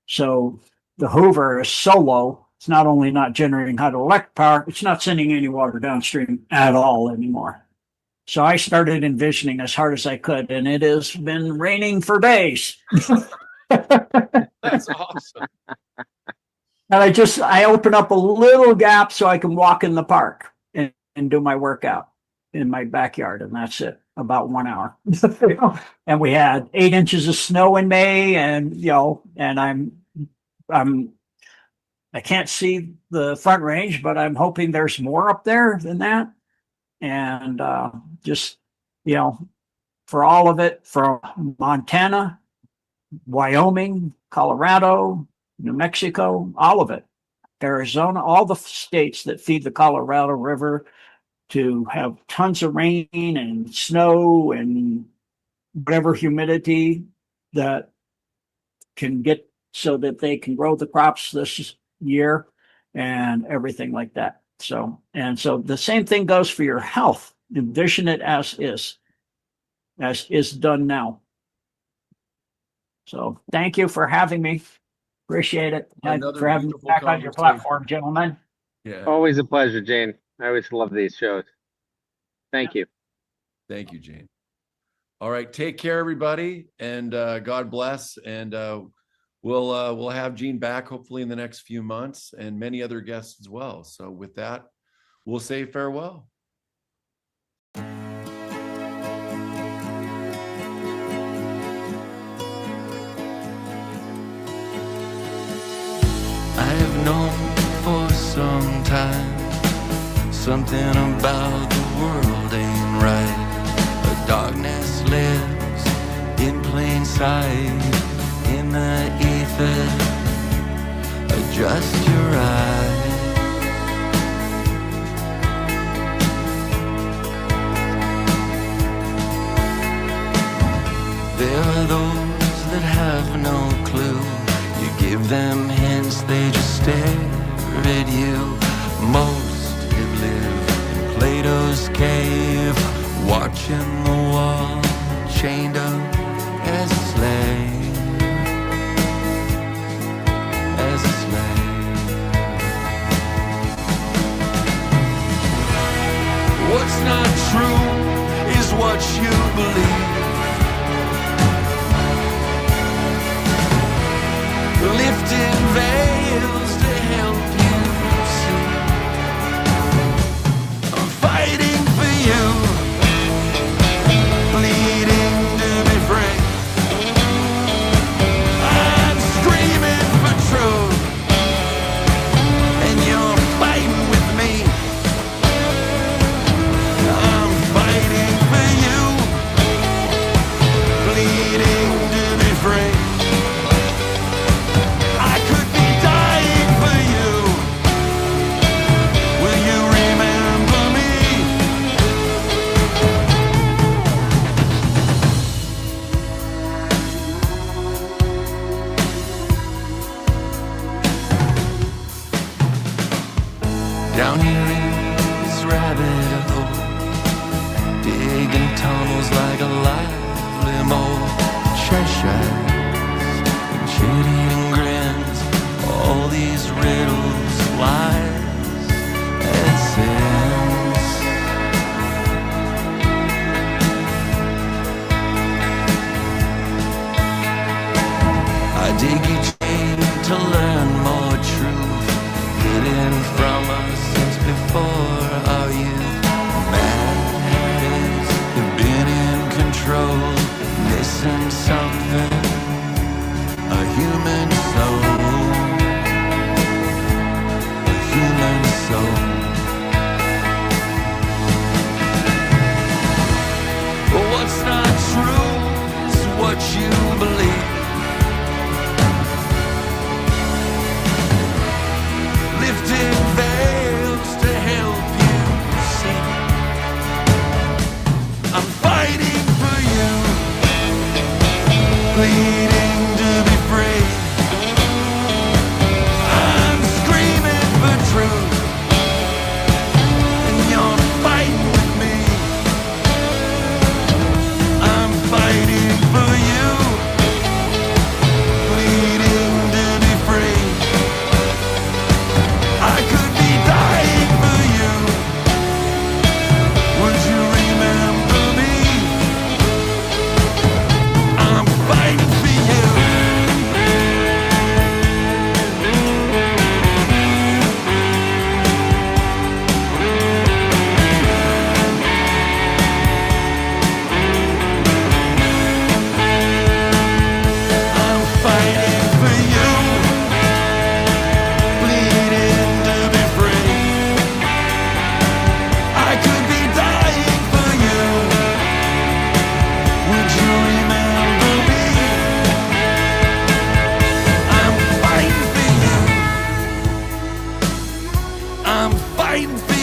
So the Hoover is so low, it's not only not generating hydroelectric power, it's not sending any water downstream at all anymore. So I started envisioning as hard as I could, and it has been raining for days. That's awesome. And I open up a little gap so I can walk in the park and do my workout. in my backyard, and that's it. About 1 hour. And we had 8 inches of snow in May, and and I can't see the Front Range, but I'm hoping there's more up there than that. And just for all of it, from Montana, Wyoming, Colorado, New Mexico, all of it, Arizona, all the states that feed the Colorado River, to have tons of rain and snow and whatever humidity that can get so that they can grow the crops this year and everything like that. So the same thing goes for your health. Envision it as is done now. So thank you for having me. Appreciate it. And Another for having me beautiful back on your conversation. platform, gentlemen. Yeah. Always a pleasure, Jane. I always love these shows. Thank you. Thank you, Jane. All right. Take care, everybody. And God bless. And we'll have Gene back hopefully in the next few months, and many other guests as well. So with that, we'll say farewell. I have known for some time something about the world ain't right. A darkness lives in plain sight, in the ether. Adjust your eyes. There are those that have no clue. You give them hints, they just stare at you. Most have lived in Plato's cave, watching the wall, chained up as a slave. As a slave. What's not true is what you believe. Lifting veils to help you see. I'm fighting for you, bleeding to be free. I'm screaming for truth, and you're fighting with me. I'm fighting for you, bleeding to be free. Down here in this rabbit hole, digging tunnels like a lively mole. Cheshire and shit-eating grins, all these riddles, lies, and sins. I dig each day to learn more truth, hidden from us since before our youth. Manhattans have been in control, missing something, a human fighting